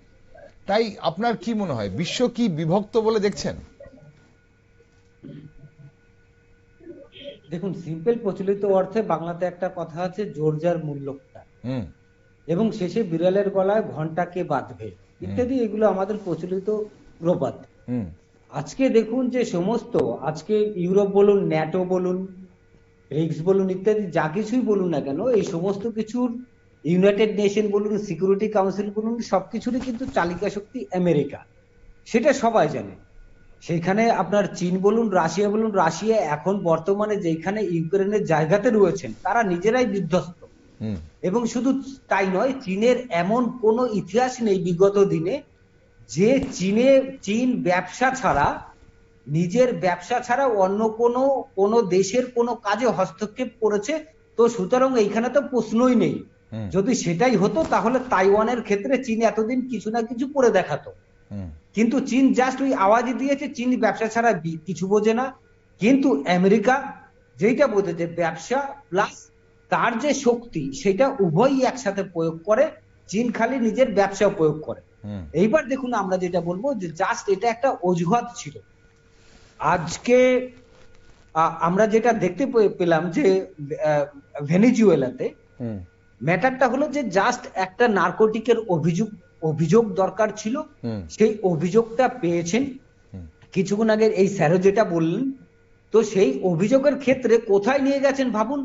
তাই আপনার কি মনে হয়, বিশ্ব কি বিভক্ত বলে দেখছেন? দেখুন, সিম্পল প্রচলিত অর্থে বাংলাতে একটা কথা আছে, জোর যার মূল্যটা, এবং শেষে বিড়ালের গলায় ঘন্টাকে বাঁধবে ইত্যাদি, এগুলো আমাদের প্রচলিত প্রবাদ। আজকে দেখুন যে সমস্ত, আজকে ইউরোপ বলুন, ন্যাটো বলুন, ব্রিক্স বলুন, ইত্যাদি যা কিছুই বলুন না কেন, এই সমস্ত কিছুর, ইউনাইটেড নেশন বলুন, সিকিউরিটি কাউন্সিল বলুন, সবকিছুরই কিন্তু চালিকা শক্তি আমেরিকা, সেটা সবাই জানে। সেখানে আপনার চীন বলুন, রাশিয়া বলুন, রাশিয়া এখন বর্তমানে যেখানে ইউক্রেনের জায়গাতে রয়েছেন তারা নিজেরাই বিধ্বস্ত। এবং শুধু তাই নয়, চীনের এমন কোনো ইতিহাস নেই বিগত দিনে যে চীন ব্যবসা ছাড়া, নিজের ব্যবসা ছাড়া অন্য কোনো দেশের কোনো কাজে হস্তক্ষেপ করেছে। তো সুতরাং এইখানে তো প্রশ্নই নেই। যদি সেটাই হতো তাহলে তাইওয়ানের ক্ষেত্রে চীন এতদিন কিছু না কিছু করে দেখাতো, কিন্তু চীন জাস্ট ওই আওয়াজই দিয়েছে, চীন ব্যবসা ছাড়া কিছু বোঝে না। কিন্তু আমেরিকা যেটা বোঝেছে, ব্যবসা প্লাস তার যে শক্তি, সেটা উভয়ই একসাথে প্রয়োগ করে। চীন খালি নিজের ব্যবসা প্রয়োগ করে। এইবার দেখুন, আমরা যেটা বলবো যে জাস্ট এটা একটা অজুহাত ছিল। আজকে আমরা যেটা দেখতে পেলাম যে ভেনেজুয়েলাতে ম্যাটারটা হলো যে জাস্ট একটা নার্কোটিকের অভিযোগ দরকার ছিল, সেই অভিযোগটা পেয়েছেন। কিছুক্ষণ আগে এই স্যারও যেটা বললেন, তো সেই অভিযোগের ক্ষেত্রে কোথায় নিয়ে গেছেন ভাবুন,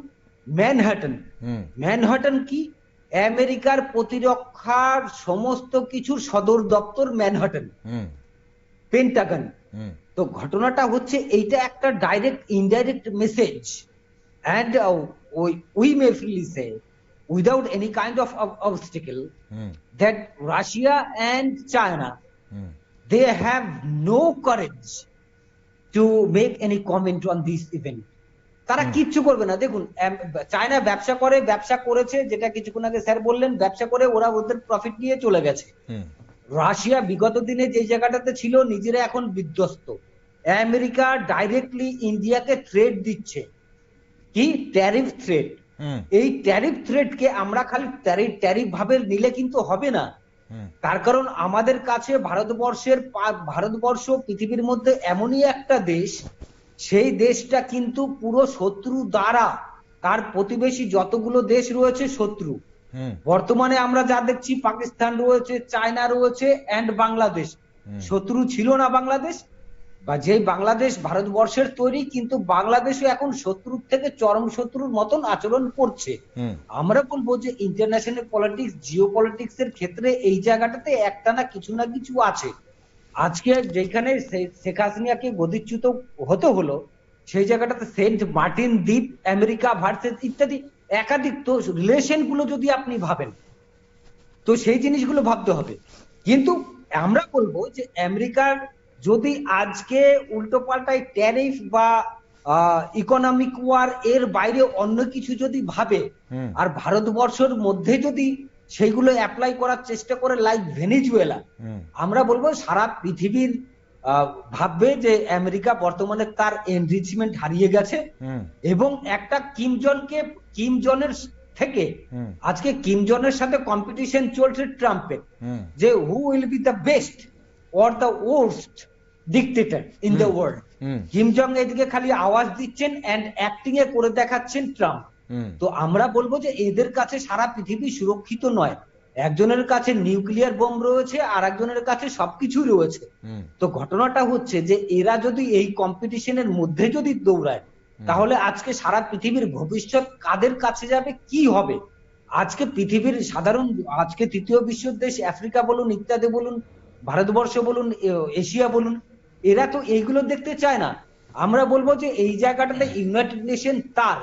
ম্যানহাটন কি, আমেরিকার প্রতিরক্ষার সমস্ত কিছুর সদর দপ্তর ম্যানহাটন, পেন্টাগন। তো ঘটনাটা হচ্ছে এইটা একটা direct indirect message, and we may freely say without any kind of obstacle that Russia and China they have no courage to make any comment on this event. তারা কিচ্ছু করবে না। দেখুন, চায়না ব্যবসা করেছে, যেটা কিছুক্ষণ আগে স্যার বললেন, ব্যবসা করে ওরা ওদের প্রফিট নিয়ে চলে গেছে। রাশিয়া বিগত দিনে যে জায়গাটাতে ছিল, নিজেরা এখন বিধ্বস্ত। আমেরিকা ডাইরেক্টলি ইন্ডিয়াকে থ্রেট দিচ্ছে, কি ট্যারিফ থ্রেট। এই ট্যারিফ থ্রেটকে আমরা খালি ট্যারিফ ভাবে নিলে কিন্তু হবে না। তার কারণ আমাদের কাছে ভারতবর্ষ পৃথিবীর মধ্যে এমনই একটা দেশ, সেই দেশটা কিন্তু পুরো শত্রু দ্বারা, তার প্রতিবেশী যতগুলো দেশ রয়েছে শত্রু। বর্তমানে আমরা যা দেখছি, পাকিস্তান রয়েছে, চায়না রয়েছে, এন্ড বাংলাদেশ। শত্রু ছিল না বাংলাদেশ, বা যে বাংলাদেশ ভারতবর্ষের তৈরি, কিন্তু বাংলাদেশও এখন শত্রুর থেকে চরম শত্রুর মতন আচরণ করছে। আমরা বলবো যে ইন্টারন্যাশনাল পলিটিক্স, জিও পলিটিক্স এর ক্ষেত্রে এই জায়গাটাতে একটা না কিছু আছে। আজকে যেখানে শেখ হাসিনাকে গদিচ্যুত হতে হলো, সেই জায়গাটাতে সেন্ট মার্টিন দ্বীপ, আমেরিকা ভার্সেস ইত্যাদি একাধিক, তো রিলেশন গুলো যদি আপনি ভাবেন, তো সেই জিনিসগুলো ভাবতে হবে। কিন্তু আমরা বলবো যে আমেরিকার যদি আজকে উল্টো পাল্টায় ট্যারিফ বা ইকোনমিক ওয়ার এর বাইরে অন্য কিছু যদি ভাবে, আর ভারতবর্ষের মধ্যে যদি সেইগুলো অ্যাপ্লাই করার চেষ্টা করে লাইক ভেনেজুয়েলা, আমরা বলবো সারা পৃথিবীর ভাববে যে আমেরিকা বর্তমানে তার এনরিচমেন্ট হারিয়ে গেছে, এবং একটা কিম জনের থেকে আজকে কিম জনের সাথে কম্পিটিশন চলছে ট্রাম্পের, যে who will be the best or the worst dictator in the world. Kim Jong এদিকে খালি আওয়াজ দিচ্ছেন এন্ড অ্যাক্টিং এ করে দেখাচ্ছেন ট্রাম্প। তো আমরা বলবো যে এদের কাছে সারা পৃথিবী সুরক্ষিত নয়, একজনের কাছে নিউক্লিয়ার বোম রয়েছে আর একজনের কাছে সবকিছু রয়েছে। তো ঘটনাটা হচ্ছে যে এরা যদি এই কম্পিটিশনের মধ্যে যদি দৌড়ায়, তাহলে আজকে সারা পৃথিবীর ভবিষ্যৎ কাদের কাছে যাবে, কি হবে? আজকে পৃথিবীর সাধারণ, আজকে তৃতীয় বিশ্বের দেশ আফ্রিকা বলুন, ইত্যাদি বলুন, ভারতবর্ষ বলুন, এশিয়া বলুন, এরা তো এইগুলো দেখতে চায় না। আমরা বলবো যে এই জায়গাটাতে ইউনাইটেড নেশন তার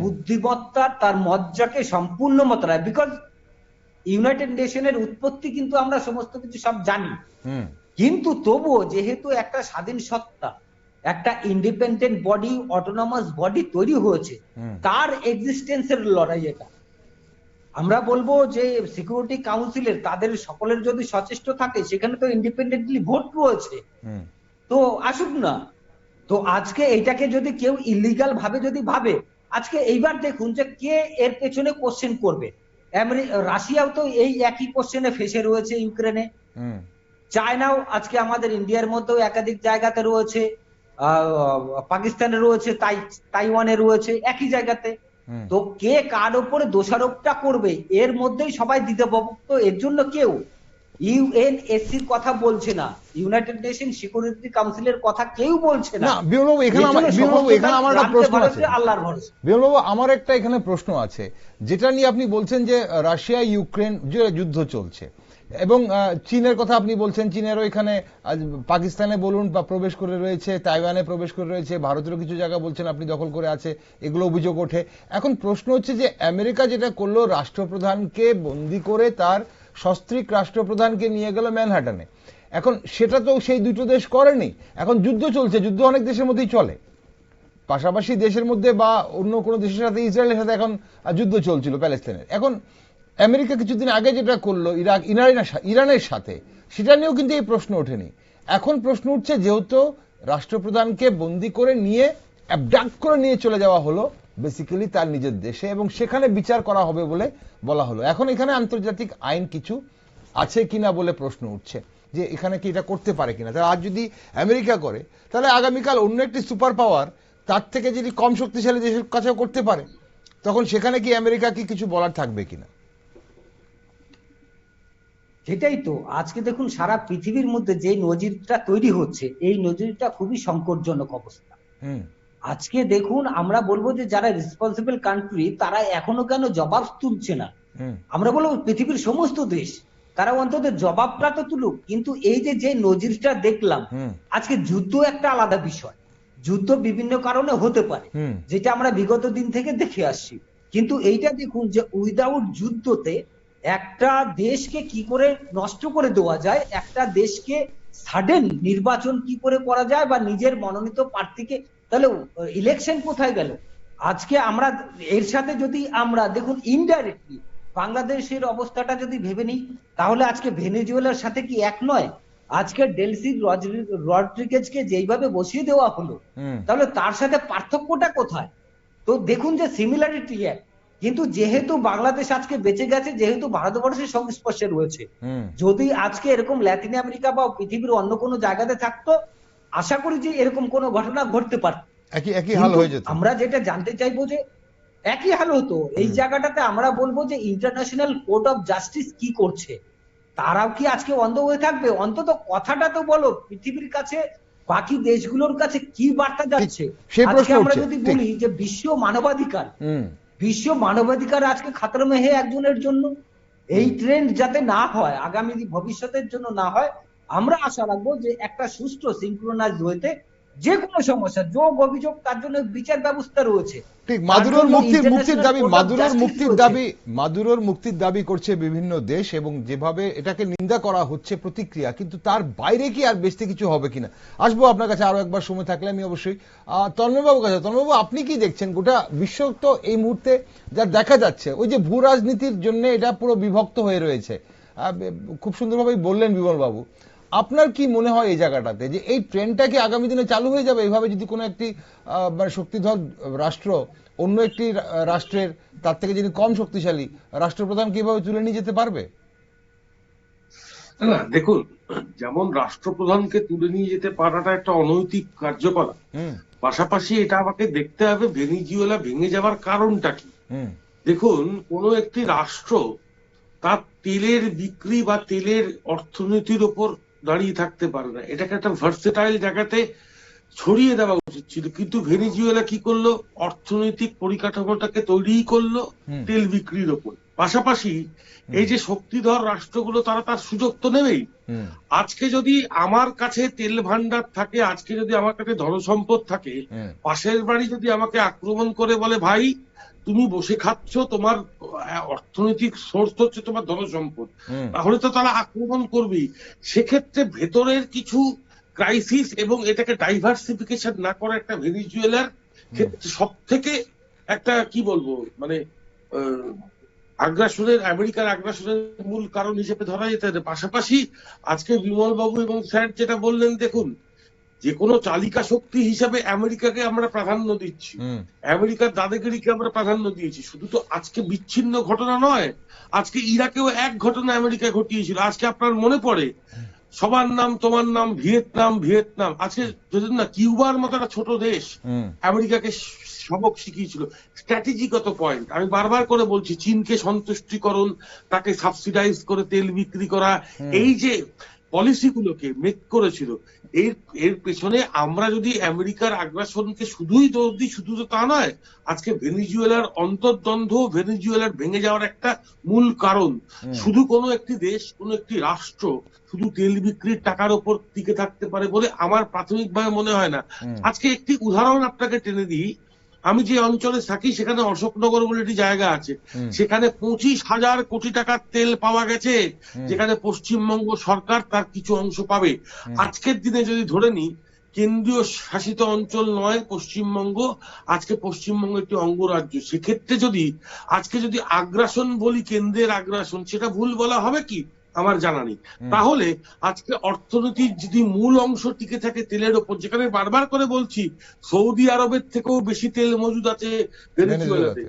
বুদ্ধিমত্তা, তার মজ্জাকে সম্পূর্ণ মাত্রায়, বিকজ ইউনাইটেড নেশনের উৎপত্তি কিন্তু আমরা সমস্ত কিছু সব জানি, কিন্তু তবুও যেহেতু একটা স্বাধীন সত্তা, একটা ইন্ডিপেন্ডেন্ট বডি, অটোনমাস বডি তৈরি হয়েছে, তার এক্সিস্টেন্সের লড়াই এটা। আমরা বলবো যে সিকিউরিটি কাউন্সিলের তাদের সকলের যদি সচেষ্ট থাকে, সেখানে তো ইন্ডিপেন্ডেন্টলি ভোট রয়েছে, তো আসুক না। তো আজকে এইটাকে যদি কেউ ইলিগাল ভাবে যদি ভাবে, আজকে এইবার দেখুন যে কে এর পেছনে কোশ্চেন করবে। রাশিয়াও তো এই একই কোশ্চেনে ফেসে রয়েছে, ইউক্রেনে, চায়নাও আজকে আমাদের ইন্ডিয়ার মধ্যেও একাধিক জায়গাতে রয়েছে, পাকিস্তানে রয়েছে, তাইওয়ানে রয়েছে, একই জায়গাতে। তো কে কার উপরে দোষারোপটা করবে, এর মধ্যেই সবাই দিতে পারত। এর জন্য কেউ ইউএনএসসির কথা বলছে না, ইউনাইটেড নেশন সিকিউরিটি কাউন্সিলের কথা কেউ বলছে না। বিমলবাবু, এখানে আমার একটা প্রশ্ন আছে, বিমলবাবু আমার একটা এখানে প্রশ্ন আছে, যেটা নিয়ে আপনি বলছেন যে রাশিয়া ইউক্রেন যে যুদ্ধ চলছে, এবং চীনের কথা আপনি বলছেন, চীনেরও এখানে পাকিস্তানে বলুন বা প্রবেশ করে রয়েছে, তাইওয়ানে প্রবেশ করে রয়েছে, ভারতেরও কিছু জায়গা বলছেন আপনি দখল করে আছে, এগুলো অভিযোগ ওঠে। এখন প্রশ্ন হচ্ছে যে আমেরিকা যেটা করলো, রাষ্ট্রপ্রধানকে বন্দি করে তার সস্ত্রীক রাষ্ট্রপ্রধানকে নিয়ে গেল ম্যানহাটনে, এখন সেটা তো সেই দুটো দেশ করেনি, এখন যুদ্ধ চলছে, যুদ্ধ অনেক দেশের মধ্যেই চলে, পাশাপাশি দেশের মধ্যে বা অন্য কোনো দেশের সাথে, ইসরায়েলের সাথে এখন যুদ্ধ চলছিল প্যালেস্তাইনের। এখন আমেরিকা কিছুদিন আগে যেটা করলো ইরানের সাথে, সেটা নিয়েও কিন্তু এই প্রশ্ন ওঠেনি। এখন প্রশ্ন উঠছে, যেহেতু রাষ্ট্রপ্রধানকে বন্দি করে নিয়ে অ্যাবডাক্ট করে নিয়ে চলে যাওয়া হলো বেসিক্যালি তার নিজের দেশে, এবং সেখানে বিচার করা হবে বলে বলা হলো। এখন এখানে আন্তর্জাতিক আইন কিছু আছে কিনা বলে প্রশ্ন উঠছে, যে এখানে কি এটা করতে পারে কিনা। তাহলে আজ যদি আমেরিকা করে, তাহলে আগামীকাল অন্য একটি সুপার পাওয়ার তার থেকে যদি কম শক্তিশালী দেশের কাছেও করতে পারে, তখন সেখানে কি আমেরিকা কি কিছু বলার থাকবে কিনা? সেটাই তো আজকে দেখুন সারা পৃথিবীর মধ্যে যে নজিরটা তৈরি হচ্ছে, এই নজিরটা খুবই সংকটজনক অবস্থা। আজকে দেখুন আমরা বলবো যে যারা রেসপন্সিবল কান্ট্রি, তারা এখনো কেন জবাব তুলছে না? আমরা বলবো পৃথিবীর সমস্ত দেশ তারা অন্তত জবাবটা তো তুলুক। কিন্তু এই যে নজিরটা দেখলাম, আজকে যুদ্ধ একটা আলাদা বিষয়, যুদ্ধ বিভিন্ন কারণে হতে পারে, যেটা আমরা বিগত দিন থেকে দেখে আসছি, কিন্তু এইটা দেখুন যে উইদাউট যুদ্ধতে একটা দেশকে কি করে নষ্ট করে দেওয়া যায়, একটা দেশকে সাডেন নির্বাচন কি করে করা যায়, বা নিজের মনোনীত প্রার্থীকে, তাহলে ইলেকশন কোথায় গেল? আজকে আমরা এর সাথে যদি আমরা দেখুন ইনডাইরেক্টলি বাংলাদেশের অবস্থাটা যদি ভেবে নিই, তাহলে আজকে ভেনেজুয়েলার সাথে কি এক নয়? আজকে ডেলসি রড্রিগেজকে যেইভাবে বসিয়ে দেওয়া হলো, তাহলে তার সাথে পার্থক্যটা কোথায়? তো দেখুন যে সিমিলারিটি এক, কিন্তু যেহেতু বাংলাদেশ আজকে বেঁচে গেছে, যেহেতু ভারতবর্ষের সংস্পর্শে রয়েছে, যদি আজকে এরকম ল্যাটিন আমেরিকা বা পৃথিবীর অন্য কোনো জায়গাতে থাকতো, আশা করি যে এরকম কোনো ঘটনা ঘটতে পারত, একই হাল হয়ে যেত। আমরা যেটা জানতে চাইবো যে একই হাল হতো। এই জায়গাটাতে আমরা বলবো যে ইন্টারন্যাশনাল কোর্ট অফ জাস্টিস কি করছে, তারাও কি আজকে অন্ধ হয়ে থাকবে? অন্তত কথাটা তো বলো পৃথিবীর কাছে, বাকি দেশগুলোর কাছে কি বার্তা যাচ্ছে? আজকে আমরা যদি বলি যে বিশ্ব মানবাধিকার আজকে খাতরা মে হে একজনের জন্য, এই ট্রেন্ড যাতে না হয়, আগামী ভবিষ্যতের জন্য না হয়, আমরা আশা রাখবো যে একটা সুষ্ঠু সিনক্রোনাইজ হইতে যে কোনো সমস্যা, যোগ অভিযোগ, তার জন্য বিচার ব্যবস্থা রয়েছে। ঠিক, মাদুরোর মুক্তির দাবি, international মাদুরোর মুক্তির দাবি করছে বিভিন্ন দেশ, এবং যেভাবে এটাকে নিন্দা করা হচ্ছে প্রতিক্রিয়া, কিন্তু তার বাইরে কি আর বেশি কিছু হবে কিনা? আসবো আপনার কাছে আরো একবার, সময় থাকলে আমি অবশ্যই তন্ময়বাবুর কাছে। তন্ময়বাবু, আপনি কি দেখছেন গোটা বিশ্ব তো এই মুহূর্তে যা দেখা যাচ্ছে, ওই যে ভূ রাজনীতির জন্য এটা পুরো বিভক্ত হয়ে রয়েছে, খুব সুন্দরভাবেই বললেন বিমল বাবু। আপনার কি মনে হয় এই জায়গাটাতে যে এই ট্রেন্ডটা কি আগামী দিনে চালু হয়ে যাবে এইভাবে, যদি কোনো একটি মানে শক্তিধর রাষ্ট্র অন্য একটি রাষ্ট্রের তার থেকে যিনি কম শক্তিশালী রাষ্ট্রপ্রধান কিভাবে তুলে নিয়ে যেতে পারবে? না, দেখুন, যেমন রাষ্ট্রপ্রধানকে তুলে নিয়ে যেতে পারাটা একটা অনৈতিক কার্যকলাপ, পাশাপাশি এটা আমাকে দেখতে হবে ভেনিজুয়েলা ভেঙে যাওয়ার কারণটা কি। দেখুন, কোন একটি রাষ্ট্র তার তেলের বিক্রি বা তেলের অর্থনীতির ওপর দাঁড়িয়ে থাকতে পারে না, এটাকে একটা ভার্সেটাইল জায়গাতে ছড়িয়ে দেওয়া উচিত ছিল। কিন্তু ভেনিজুয়েলা কি করলো, অর্থনৈতিক পরিকাঠামোটাকে তৈরি করলো তেল বিক্রির ওপর। পাশাপাশি এই যে শক্তিধর রাষ্ট্রগুলো, তারা তার সুযোগ তো নেবেই। আজকে যদি আমার কাছে তেল ভান্ডার থাকে, আজকে যদি আমার কাছে ধনসম্পদ থাকে, পাশের বাড়ি যদি আমাকে আক্রমণ করে বলে ভাই তুমি বসে খাচ্ছ, তোমার অর্থনৈতিক সোর্স হচ্ছে তোমার ধনসম্পদ, তাহলে তো তারা আক্রমণ করবেই। সেক্ষেত্রে ভেতরের কিছু ক্রাইসিস এবং এটাকে ডাইভার্সিফিকেশন না করা একটা ভেনিজুয়েলার ক্ষেত্রে সব থেকে একটা কি বলবো মানে আমেরিকার আগ্রাসনের মূল কারণ হিসেবে ধরা যেতে পারে। পাশাপাশি আজকে বিমল বাবু এবং স্যার যেটা বললেন, দেখুন, যে কোনো চালিকা শক্তি হিসাবে আমেরিকাকে আমরা প্রাধান্য দিচ্ছি, আমেরিকার দাদাগিরিকে আমরা প্রাধান্য দিয়েছি। শুধু তো আজকে বিচ্ছিন্ন ঘটনা নয়, আজকে ইরাকেও এক ঘটনা আমেরিকা ঘটিয়েছিল। আজকে আপনার মনে পড়ে সবার নাম তোমার নাম, ভিয়েতনাম। আজকে যদি না কিউবার মতো একটা ছোট দেশ আমেরিকাকে সবক শিখিয়েছিল। স্ট্র্যাটেজিগত পয়েন্ট আমি বারবার করে বলছি, চীনকে সন্তুষ্টিকরণ, তাকে সাবসিডাইজ করে তেল বিক্রি করা, এই যে পলিসিগুলোকে মেক করেছিল, এর পেছনে আমরা যদি আমেরিকার আগ্রাসনকে শুধুই দোষ দিই, শুধু তো তা নয়, আজকে ভেনিজুয়েলার অন্তর্দ্বন্দ্ব, ভেনিজুয়েলার ভেঙে যাওয়ার একটা মূল কারণ। শুধু কোনো একটি দেশ, কোনো একটি রাষ্ট্র শুধু তেল বিক্রির টাকার উপর টিকে থাকতে পারে বলে আমার প্রাথমিকভাবে মনে হয় না। আজকে একটি উদাহরণ আপনাকে টেনে দিই, আমি যে অঞ্চলে থাকি সেখানে অশোকনগর বলে একটি জায়গা আছে, সেখানে 25,000 কোটি টাকার তেল পাওয়া গেছে, যেখানে পশ্চিমবঙ্গ সরকার তার কিছু অংশ পাবে। আজকের দিনে যদি ধরে নিই, কেন্দ্রীয় শাসিত অঞ্চল নয় পশ্চিমবঙ্গ, আজকে পশ্চিমবঙ্গ একটি অঙ্গরাজ্য। সেক্ষেত্রে যদি আজকে যদি আগ্রাসন বলি কেন্দ্রের আগ্রাসন, সেটা ভুল বলা হবে কি আমার জানা নেই। তাহলে আজকে অর্থনীতির যদি মূল অংশ টিকে থাকে তেলের ওপর, যেখানে বারবার করে বলছি সৌদি আরবের থেকেও বেশি তেল মজুদ আছে ভেনেজুয়েলাতে,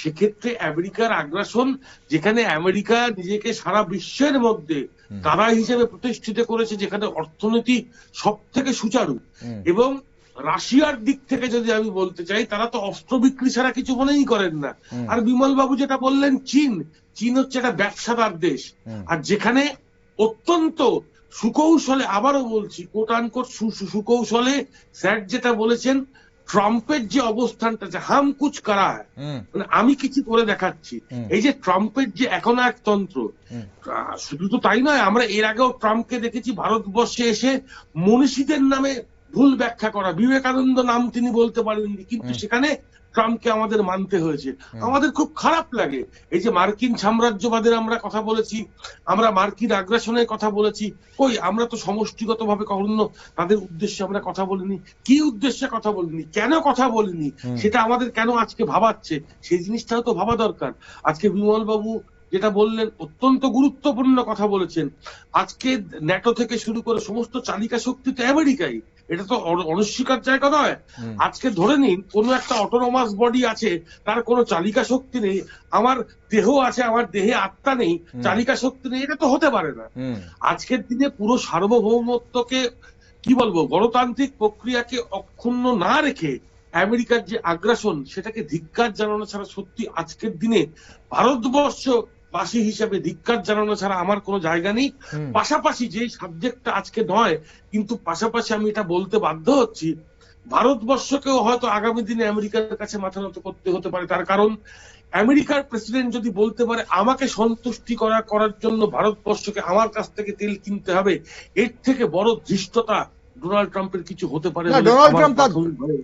সেক্ষেত্রে আমেরিকার আগ্রাসন, যেখানে আমেরিকা নিজেকে সারা বিশ্বের মধ্যে তারা হিসেবে প্রতিষ্ঠিত করেছে, যেখানে অর্থনীতি সব থেকে সুচারু, এবং রাশিয়ার দিক থেকে যদি আমি বলতে চাই, তারা তো অস্ত্র বিক্রি ছাড়া কিছু মনেই করেন না। আর বিমল বাবু যেটা বললেন, চীন হচ্ছে একটা ব্যবসাদার দেশ, আর যেখানে অত্যন্ত সুকৌশলে, আবারও বলছি কোট আনকোট সুকৌশলে স্যার যেটা বলেছেন, ট্রাম্পের যে অবস্থানটা, যে হাম কুচ করা হয়, মানে আমি কিছু করে দেখাচ্ছি, এই যে ট্রাম্পের যে এখন এক তন্ত্র, শুধু তো তাই নয়, আমরা এর আগেও ট্রাম্পকে দেখেছি ভারতবর্ষে এসে মনীষীদের নামে ভুল ব্যাখ্যা করা। বিবেকানন্দ নাম তিনি বলতে পারেননি, কিন্তু সেখানে ট্রাম্পকে আমাদের মানতে হয়েছে। আমাদের খুব খারাপ লাগে। এই যে মার্কিন সাম্রাজ্যবাদের আমরা কথা বলেছি, আমরা মার্কিন আগ্রাসনের কথা বলেছি, কই আমরা তো সমষ্টিগতভাবে কখনো তাদের উদ্দেশ্যে আমরা কথা বলিনি। কি উদ্দেশ্যে কথা বলিনি, কেন কথা বলিনি, সেটা আমাদের কেন আজকে ভাবাচ্ছে, সেই জিনিসটাও তো ভাবা দরকার। আজকে বিমল বাবু যেটা বললেন অত্যন্ত গুরুত্বপূর্ণ কথা বলেছেন। আজকে ন্যাটো থেকে শুরু করে সমস্ত চালিকা শক্তি তো আমেরিকাই, এটা তো অনস্বীকার জায়গা নয়। আজকে ধরে নিন কোন একটা অটোনোমাস বডি আছে, তার কোনো চালিকা শক্তি নেই, আমার দেহ আছে, আমার দেহে আত্মা নেই, চালিকা শক্তি নেই, এটা তো হতে পারে না। আজকের দিনে পুরো সার্বভৌমত্বকে কি বলবো, গণতান্ত্রিক প্রক্রিয়াকে অক্ষুণ্ণ না রেখে আমেরিকার যে আগ্রাসন, সেটাকে ধিক্কার জানানো ছাড়া সত্যি আজকের দিনে ভারতবর্ষ বাসী হিসেবে ধিক্কার জানানো ছাড়া আমার কোনো জায়গা নেই। পাশাপাশি যে সাবজেক্টটা আজকে নয়, কিন্তু পাশাপাশি আমি এটা বলতে বাধ্য হচ্ছি, ভারতবর্ষকেও হয়তো আগামী দিনে আমেরিকার কাছে মাথা নত করতে হতে পারে। তার কারণ আমেরিকার প্রেসিডেন্ট যদি বলতে পারে আমাকে সন্তুষ্টি করার জন্য ভারতবর্ষকে আমার কাছ থেকে তেল কিনতে হবে, এর থেকে বড় ধৃষ্টতা ডোনাল্ড ট্রাম্পের কিছু হতে পারে না, বলে ডোনাল্ড আমার ট্রাম্প তার প্রাথমিকভাবে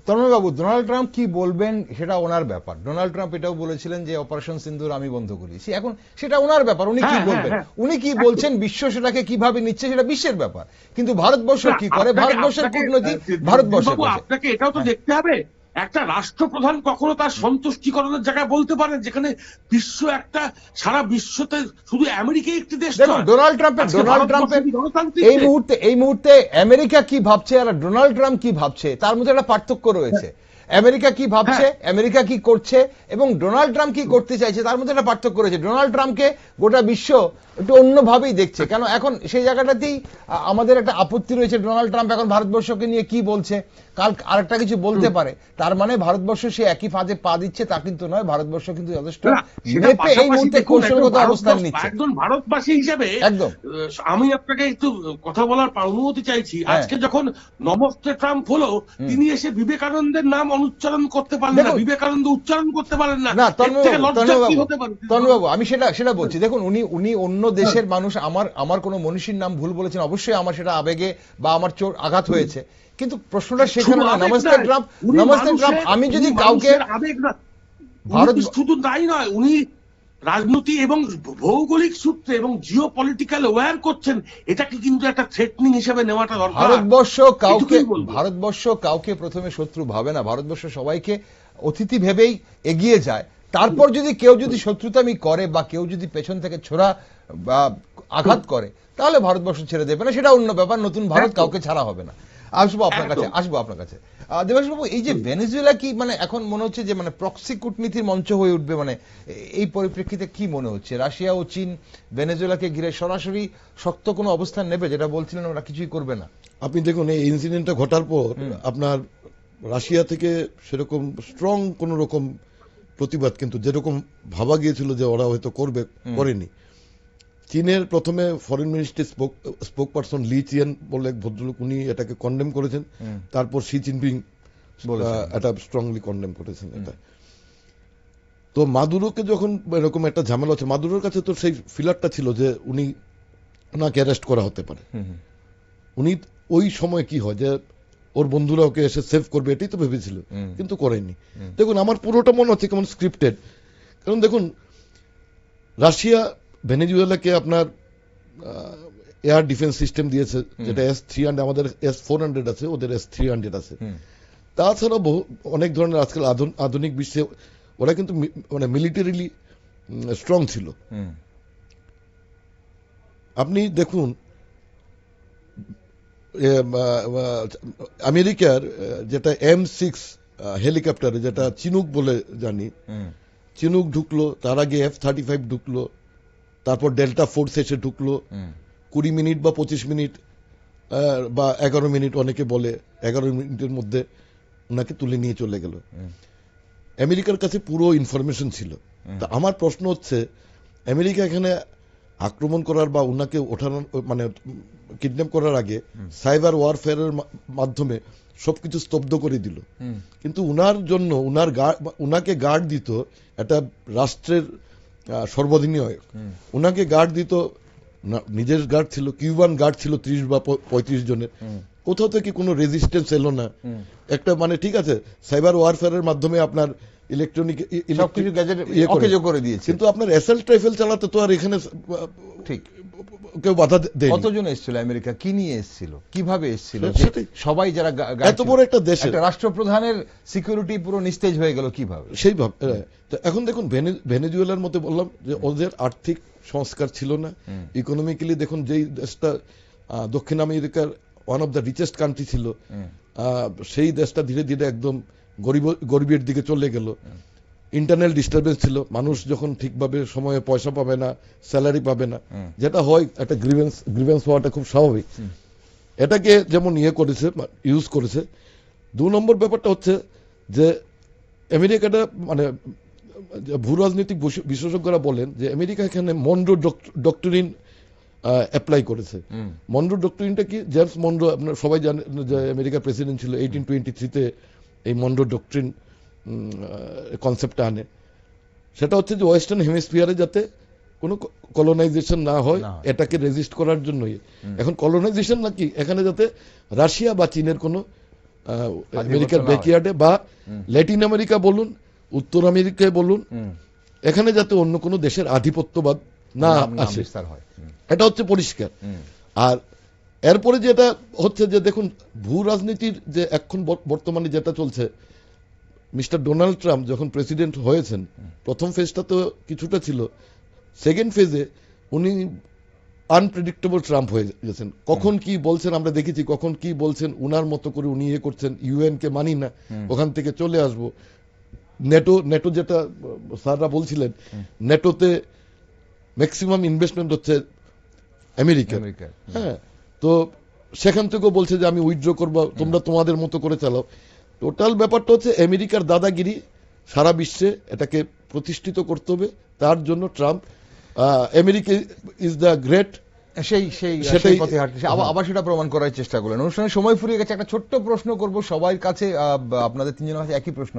তন্ময়বাবু, ডোনাল্ড ট্রাম্প কি বলবেন সেটা ওনার ব্যাপার। ডোনাল্ড ট্রাম্প এটাও বলেছিলেন যে অপারেশন সিন্দুর আমি বন্ধ করিয়েছি, এখন সেটা ওনার ব্যাপার, উনি কি হ্যাঁ, বলবেন, হ্যাঁ, উনি কি বলছেন, বিশ্ব সেটাকে কিভাবে নিচ্ছে সেটা বিশ্বের ব্যাপার। কিন্তু ভারতবর্ষ কি করে, ভারতবর্ষের কূটনীতি ভারতবর্ষে করছে। আপনাকে এটাও তো দেখতে হবে, একটা রাষ্ট্রপ্রধান কখনো তার সন্তুষ্টিকরণের জায়গায় বলতে পারেন, যেখানে বিশ্ব একটা, সারা বিশ্বতে শুধু আমেরিকাই একটি দেশ দেখুন নয়। ডোনাল্ড ট্রাম্পের আজকে ভারতবর্ষ কি গণতান্ত্রিক এই দেশ? মুহূর্তে আমেরিকা কি ভাবছে আর ডোনাল্ড ট্রাম্প কি ভাবছে তার মধ্যে একটা পার্থক্য রয়েছে। আমেরিকা কি ভাবছে, আমেরিকা কি করছে এবং ডোনাল্ড ট্রাম্প কি করতে চাইছে তার মধ্যে একটা পার্থক্য রয়েছে। ডোনাল্ড ট্রাম্পকে গোটা বিশ্ব একটু অন্যভাবেই দেখছে, কেন এখন সেই জায়গাটাতেই আমাদের একটা আপত্তি রয়েছে। ডোনাল্ড ট্রাম্প এখন ভারতবর্ষকে নিয়ে কি বলছে, কাল আরেকটা কিছু বলতে পারে, তার মানে ভারতবর্ষ সে একই ফাঁদে পা দিচ্ছে তা কিন্তু নয়। ভারতবর্ষ কিন্তু যথেষ্ট মেপে এই মুহূর্তে কৌশলগত অবস্থান নিচ্ছে। একজন ভারতবাসী হিসেবে একদম আমি আপনাকে একটু কথা বলার অনুমতি চাইছি। আজকে যখন নমস্তে ট্রাম্প হলো, তিনি এসে বিবেকানন্দের নাম অনুচ্চারণ করতে পারলেন না, বিবেকানন্দ উচ্চারণ করতে পারেন না। না, এর থেকে লজ্জা কি হতে পারে? তন্ময়বাবু আমি সেটা বলছি, দেখুন উনি অন্য দেশের মানুষ, আমার কোনো মনীষীর নাম ভুল বলেছেন, অবশ্যই আমার সেটা আবেগে বা আমার চোট আঘাত হয়েছে, কিন্তু প্রশ্নটা সেখানে না। নমস্তে ট্রাম্প, আমি যদি কাউকে আবেগ না, ভারত শুধু তাই নয়, উনি রাজনীতি এবং ভৌগোলিক সূত্রে এবং জিও পলিটিক্যাল ওয়্যার করছেন, এটাকে কিন্তু একটা থ্রেটনিং হিসেবে নেওয়াটা দরকার। ভারতবর্ষ কাউকে প্রথমে শত্রু ভাবে না, ভারতবর্ষ সবাইকে অতিথি ভেবেই এগিয়ে যায়। তারপর যদি কেউ শত্রুতামি করে বা কেউ যদি পেছন থেকে ছোড়া বা আঘাত করে তাহলে ভারতবর্ষ ছেড়ে দেবে না, সেটা অন্য ব্যাপার। নতুন ভারত কাউকে ছাড়া হবে না। আসবো আপনার কাছে দেবাশবাবু, এই যে ভেনেজুয়েলা কি মানে এখন মনে হচ্ছে যে মানে প্রক্সি কূটনীতির মঞ্চ হয়ে উঠবে, মানে এই পরিপ্রেক্ষিতে কি মনে হচ্ছে রাশিয়া ও চীন ভেনেজুয়েলাকে ঘিরে সরাসরি শক্ত কোনো অবস্থান নেবে, যেটা বলছিলেন ওরা কিছুই করবে না? আপনি দেখুন এই ইনসিডেন্টটা ঘটার পর আপনার রাশিয়া থেকে সেরকম স্ট্রং কোন রকম প্রতিবাদ কিন্তু যেরকম ভাবা গিয়েছিল যে ওরা হয়তো করবে, করেনি। চীনের প্রথমে ফরেন মিনিস্ট্রি স্পোক পারসন লি চিয়েন বলে এক ভদ্রলোক, উনি এটাকে কন্ডেম করেছেন। তারপর শি জিনপিং এটা স্ট্রংলি কন্ডেম করেছেন এটা। তো মাদুরোকে যখন এরকম একটা ঝামেলা হচ্ছে, মাদুরোর কাছে তো সেই ফিলারটা ছিল যে ওনাকে অ্যারেস্ট করা হতে পারে। উনি ওই সময় কি হয় যে ওর বন্ধুরা ওকে এসে সেভ করবে এটাই তো ভেবেছিল, কিন্তু করেনি। দেখুন আমার পুরোটা মনে হচ্ছে কেমন স্ক্রিপ্টেড। কারণ দেখুন রাশিয়া ভেনেজুয়েলাকে আপনার এয়ার ডিফেন্স সিস্টেম দিয়েছে, যেটা S-300, আমাদের S-400 আছে, ওদের S-300 আছে। তাছাড়া অনেক ধরনের আজকাল আধুনিক বিশ্বে ওরা কিন্তু মানে মিলিটারিলি স্ট্রং ছিল। আপনি দেখুন আমেরিকার যেটা M6 হেলিকপ্টার, যেটা চিনুক বলে জানি, চিনুক ঢুকলো, তার আগে F-35 ঢুকলো, তারপর ডেল্টা ফোর্স এসে ঢুকলো 20 মিনিট বা 25 মিনিট বা 11 মিনিট, অনেকে বলে 11 মিনিটের মধ্যে ওনাকে তুলে নিয়ে চলে গেল। আমেরিকার কাছে পুরো ইনফরমেশন ছিল। তা আমার প্রশ্ন হচ্ছে আমেরিকা এখানে আক্রমণ করার বা ওনাকে ওঠানোর মানে কিডন্যাপ করার আগে সাইবার ওয়ারফেয়ারের মাধ্যমে সবকিছু স্তব্ধ করে দিল, কিন্তু উনার জন্য উনাকে গার্ড দিত একটা রাষ্ট্রের সর্বাধিনায়ক, উনাকে গার্ড দিত, নিজের গার্ড ছিল, কিউবান গার্ড ছিল 30 বা 35 জনের। কোথাও থেকে কোনো রেজিস্ট্যান্স এলো না। একটা মানে ঠিক আছে সাইবার ওয়ারফেয়ারের মাধ্যমে আপনার ইলেকট্রনিক করে দিয়েছে, কিন্তু আপনার অ্যাসল্ট রাইফেল চালাতে তো আর এখানে ঠিক কেউ বাধা দেয়। কতজন এসেছিল আমেরিকা, কি নিয়ে এসেছিল, কিভাবে এসেছিল, সবাই যারা এত বড় একটা দেশে রাষ্ট্রপ্রধানের সিকিউরিটি পুরো নিস্তেজ হয়ে গেল কিভাবে, সেইভাবে। তো এখন দেখুন ভেনেজুয়েলার মধ্যে বললাম যে ওদের আর্থিক সংস্কার ছিল না, ইকোনমিক্যালি দেখুন যেই দেশটা দক্ষিণ আমেরিকার one of the richest country ছিল, সেই দেশটা ধীরে ধীরে একদম গরিবের দিকে চলে গেল। ইন্টারনাল ডিস্টারবেন্স ছিল, মানুষ যখন ঠিকভাবে সময়ে পয়সা পাবে না, স্যালারি পাবে না, যেটা হয় একটা গ্রিভেন্স হওয়াটা খুব স্বাভাবিক। এটাকে যেমন ইউজ করেছে। 2 নম্বর ব্যাপারটা হচ্ছে যে আমেরিকাটা মানে ভূ রাজনৈতিক বিশেষজ্ঞরা বলেন যে আমেরিকা এখানে মনরো ডক্টরিন অ্যাপ্লাই করেছে। মনরো ডক্টরিনটা কি? জেমস মনরো, আপনারা সবাই জানেন যে আমেরিকার প্রেসিডেন্ট ছিল, 1823-তে এই মনরো ডক্টরিন কনসেপ্টটা আনে। সেটা হচ্ছে যে ওয়েস্টার্ন হেমিস্ফিয়ারে যাতে কোনো কলোনাইজেশন না হয় না হয়। এটাকে রেজিস্ট করার জন্যই। এখন কলোনাইজেশন নাকি এখানে যাতে রাশিয়া বা চীনের কোনো আমেরিকার না হয়। ব্যাকইয়ার্ডে বা ল্যাটিন আমেরিকা বলুন, উত্তর আমেরিকায় বলুন, এখানে যাতে অন্য কোনো দেশের আধিপত্যবাদ না নাম আসে, বিস্তার হয়। এটা হচ্ছে পরিষ্কার। আর এরপরে যেটা হচ্ছে যে দেখুন, ভূ রাজনীতির যে এখন বর্তমানে যেটা চলছে, মিস্টার ডোনাল্ড ট্রাম্প যখন প্রেসিডেন্ট হয়েছেন, প্রথম ফেজটা তো কিছুটা ছিল, সেকেন্ড ফেজে উনি আনপ্রেডিক্টেবল ট্রাম্প হয়ে গেছেন। কখন কি বলছেন আমরা দেখেছি, কখন কি বলছেন উনার মতো করে উনি ইয়ে করছেন, ইউএন কে মানি না, ওখান থেকে চলে আসবো। নেটো যেটা স্যাররা বলছিলেন, নেটোতে ম্যাক্সিমাম ইনভেস্টমেন্ট হচ্ছে আমেরিকা। হ্যাঁ, তো সেখান থেকেও বলছে যে আমি উইথড্র করবো, তোমরা তোমাদের মতো করে চালাও। টোটাল ব্যাপারটা হচ্ছে আমেরিকার দাদাগিরি সারা বিশ্বে এটাকে প্রতিষ্ঠিত করতে হবে। তার জন্য Trump, America is the great, সেটাই পথে হাঁটছে। আবার সেটা প্রমাণ করার চেষ্টা করলেন। অনুষ্ঠানের সময় ফুরিয়ে গেছে। একটা ছোট্ট প্রশ্ন করব সবার কাছে, আপনাদের তিনজনের কাছে একই প্রশ্ন।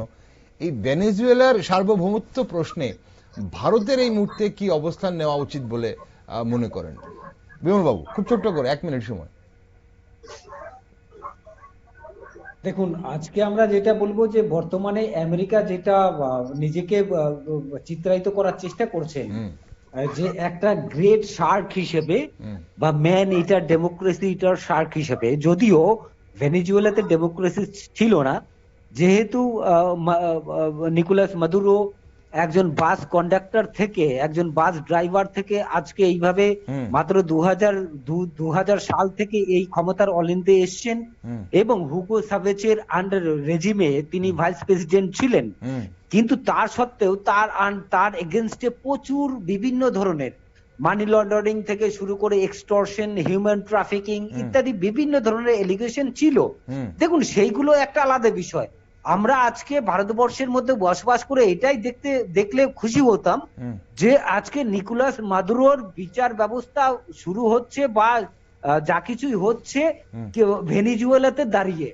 এই ভেনেজুয়েলার সার্বভৌমত্ব প্রশ্নে ভারতের এই মুহূর্তে কি অবস্থান নেওয়া উচিত বলে মনে করেন? বিমল বাবু, খুব ছোট্ট করে 1 মিনিট সময়। দেখুন, আজকে আমরা যেটা বলবো যে বর্তমানে আমেরিকা যেটা নিজেকে চিত্রায়িত করার চেষ্টা করছেন, যে একটা গ্রেট শার্ক হিসেবে বা ম্যান ইটার, ডেমোক্রেসি ইটার শার্ক হিসেবে, যদিও ভেনেজুয়েলাতে ডেমোক্রেসি ছিল না, যেহেতু নিকোলাস মাদুরো একজন বাস কন্ডাক্টর থেকে, একজন বাস ড্রাইভার থেকে আজকে এইভাবে মাত্র 2000 সাল থেকে এই ক্ষমতার অলিন্দে এসছেন, এবং হুগো সাভেজের আন্ডার রেজিমে তিনি ভাইস প্রেসিডেন্ট ছিলেন। কিন্তু তার সত্ত্বেও তার এগেনস্টে প্রচুর বিভিন্ন ধরনের মানি লন্ডারিং থেকে শুরু করে এক্সটর্শন, হিউম্যান ট্রাফিকিং ইত্যাদি বিভিন্ন ধরনের এলিগেশন ছিল। দেখুন, সেইগুলো একটা আলাদা বিষয়। আমরা আজকে ভারতবর্ষের মধ্যে বসবাস করে এটাই দেখলে খুশি হতাম যে আজকে নিকোলাস মাদুরোর বিচার ব্যবস্থা শুরু হচ্ছে বা যা কিছুই হচ্ছে ভেনেজুয়েলাতে দাঁড়িয়ে।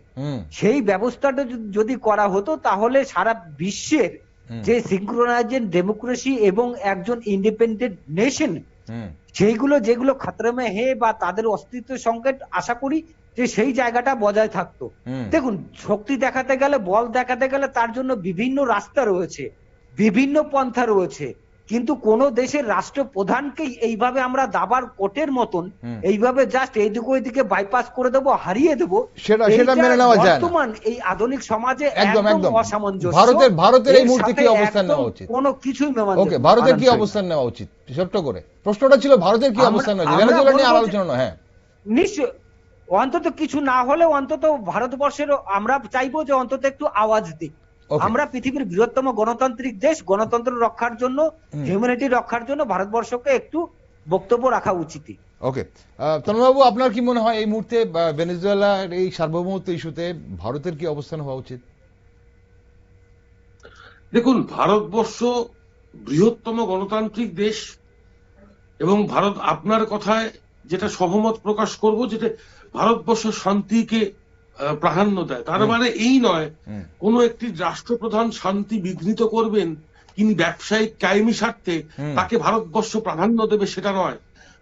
সেই ব্যবস্থাটা যদি করা হতো তাহলে সারা বিশ্বের যে সিনক্রোনাইজেশন, ডেমোক্রেসি এবং একজন ইন্ডিপেন্ডেন্ট নেশন, সেইগুলো যেগুলো খাতরা মে হে বা তাদের অস্তিত্ব সংকট, আশা করি যে সেই জায়গাটা বজায় থাকতো। দেখুন, শক্তি দেখাতে গেলে, বল দেখাতে গেলে তার জন্য বিভিন্ন রাস্তা রয়েছে, বিভিন্ন পন্থা রয়েছে, কিন্তু কোন দেশের রাষ্ট্রপ্রধানকেই এইভাবে আমরা দাবার কোটের মতন এইভাবে জাস্ট এইদিকে ওইদিকে বাইপাস করে দেবো, হারিয়ে দেবো, সেটা মেনে নেওয়া যায় না। বর্তমান এই আধুনিক সমাজে একদম অসামঞ্জস্য। ভারতের এই মুহূর্তে কি অবস্থান নেওয়া উচিত? কোনো কিছুই ওকে, ভারতের কি অবস্থান নেওয়া উচিত? ছোট্ট করে প্রশ্নটা ছিল, ভারতের কি অবস্থান নেওয়া উচিত? ভেনেজুয়েলা নিয়ে আলোচনা নয়। হ্যাঁ, নিশ্চয়, অন্তত কিছু না হলে অন্তত ভারতবর্ষের আমরা চাইবো যে অন্তত একটু আওয়াজ দিক। আমরা পৃথিবীর বৃহত্তম গণতান্ত্রিক দেশ, গণতন্ত্র রক্ষার জন্য, হিউম্যানিটি রক্ষার জন্য ভারতবর্ষকে একটু বক্তব্য রাখা উচিত। ওকে, তন্ময়বাবু, আপনার কি মনে হয় এই মুহূর্তে ভেনেজুয়েলার এই সার্বভৌমত্ব ইস্যুতে ভারতের কি অবস্থান হওয়া উচিত? দেখুন, ভারতবর্ষ বৃহত্তম গণতান্ত্রিক দেশ, এবং ভারত, আপনার কথায় যেটা সহমত প্রকাশ করব, যেটা ভারতবর্ষ শান্তিকে প্রাধান্য দেয়, তার মানে এই নয় কোন একটি রাষ্ট্রপ্রধান শান্তি বিঘ্নিত করবেন, তিনি ব্যবসায়িক কায়েমি স্বার্থে তাকে ভারতবর্ষ প্রাধান্য দেবে, সেটা নয়।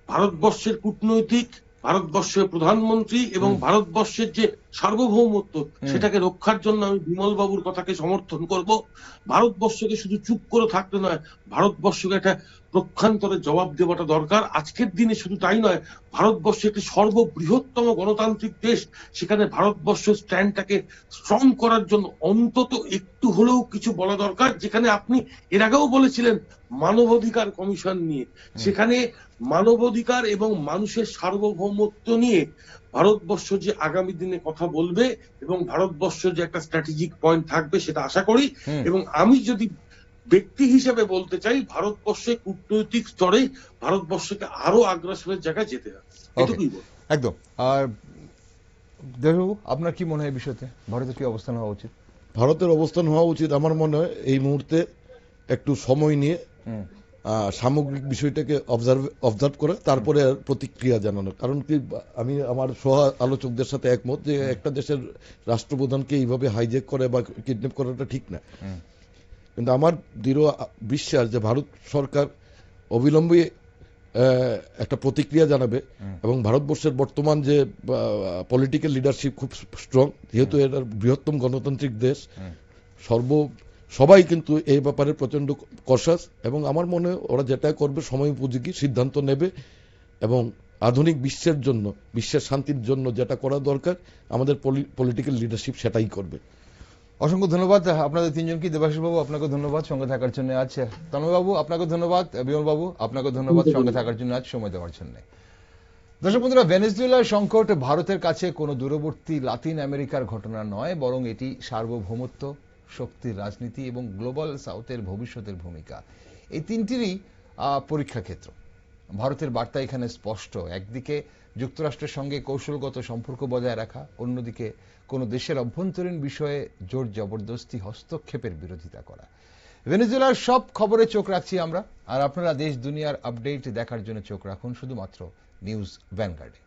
ভারতবর্ষের কূটনৈতিক, ভারতবর্ষের প্রধানমন্ত্রী এবং ভারতবর্ষের যে সার্বভৌমত্ব, সেটাকে রক্ষার জন্য আমি বিমল বাবুর কথাকে সমর্থন করব। ভারতবর্ষকে শুধু চুপ করে থাকতে নয়, ভারতবর্ষকে একটা প্রক্ষান্তরে জবাব দেওয়াটা দরকার। আজকের দিনে শুধু তাই নয়, ভারতবর্ষ একটি সর্ববৃহত্তম গণতান্ত্রিক দেশ, সেখানে ভারতবর্ষ স্ট্যান্ডটাকে স্ট্রং করার জন্য অন্তত একটু হলেও কিছু বলা দরকার। যেখানে আপনি এর আগেও বলেছিলেন মানবাধিকার কমিশন নিয়ে, সেখানে মানবাধিকার এবং মানুষের সার্বভৌমত্ব নিয়ে ভারতবর্ষ যে আগামী দিনে কথা বলবে এবং ভারতবর্ষ যে একটা স্ট্র্যাটেজিক পয়েন্ট থাকবে, সেটা আশা করি। এবং আমি যদি ব্যক্তি হিসেবে বলতে চাই, ভারতবর্ষে কূটনৈতিক স্তরে ভারতবর্ষকে আরো আগ্রাসনের জায়গায় যেতে হবে, এটুকুই বল। একদম। আর দেববাবু, আপনার কি মনে হয় এই বিষয়তে ভারতের কি অবস্থান হওয়া উচিত? ভারতের অবস্থান হওয়া উচিত আমার মনে হয় এই মুহূর্তে একটু সময় নিয়ে সামগ্রিক বিষয়টাকে অবজার্ভ করে তারপরে প্রতিক্রিয়া জানানো। কারণ কি, আমি আমার সহ আলোচকদের সাথে একমত যে একটা দেশের রাষ্ট্রপ্রধানকে এইভাবে হাইজ্যাক করে বা কিডন্যাপ করাটা ঠিক না। কিন্তু আমার দৃঢ় বিশ্বাস যে ভারত সরকার অবিলম্বে একটা প্রতিক্রিয়া জানাবে এবং ভারতবর্ষের বর্তমান যে পলিটিক্যাল লিডারশিপ খুব স্ট্রং, যেহেতু এটার বৃহত্তম গণতান্ত্রিক দেশ, সবাই কিন্তু এই ব্যাপারে প্রচন্ড কশাস, এবং আমার মনে ওরা যেটা করবে সময় উপযোগী সিদ্ধান্ত নেবে এবং আধুনিক বিশ্বের জন্য, বিশ্বের শান্তির জন্য যেটা করা দরকার আমাদের পলিটিক্যাল লিডারশিপ সেটাই করবে। অসংখ্য ধন্যবাদ আপনাদের তিনজনকে। দেবাশিস বাবু আপনাকে ধন্যবাদ সঙ্গে থাকার জন্য আজ, তন্ময় বাবু আপনাকে ধন্যবাদ, বিমল বাবু আপনাকে ধন্যবাদ সঙ্গে থাকার জন্য আজ, সময় দেওয়ার জন্য। দর্শক বন্ধুরা, ভেনেজুয়েলার সংকট ভারতের কাছে কোনো দূরবর্তী লাতিন আমেরিকার ঘটনা নয়, বরং এটি সার্বভৌমত্ব, শক্তির রাজনীতি এবং গ্লোবাল সাউথের ভবিষ্যতের ভূমিকা, এই তিনটিরই পরীক্ষা ক্ষেত্র। ভারতের বার্তা এখানে স্পষ্ট। একদিকে যুক্তরাষ্ট্রের সঙ্গে কৌশলগত সম্পর্ক বজায় রাখা, অন্যদিকে কোন দেশের অভ্যন্তরীণ বিষয়ে জোর জবরদস্তি হস্তক্ষেপের বিরোধিতা করা। ভেনেজুয়েলার সব খবরে চোখ রাখছি আমরা, আর আপনারা দেশ দুনিয়ার আপডেট দেখার জন্য চোখ রাখুন শুধুমাত্র নিউজ ভ্যানগার্ডে।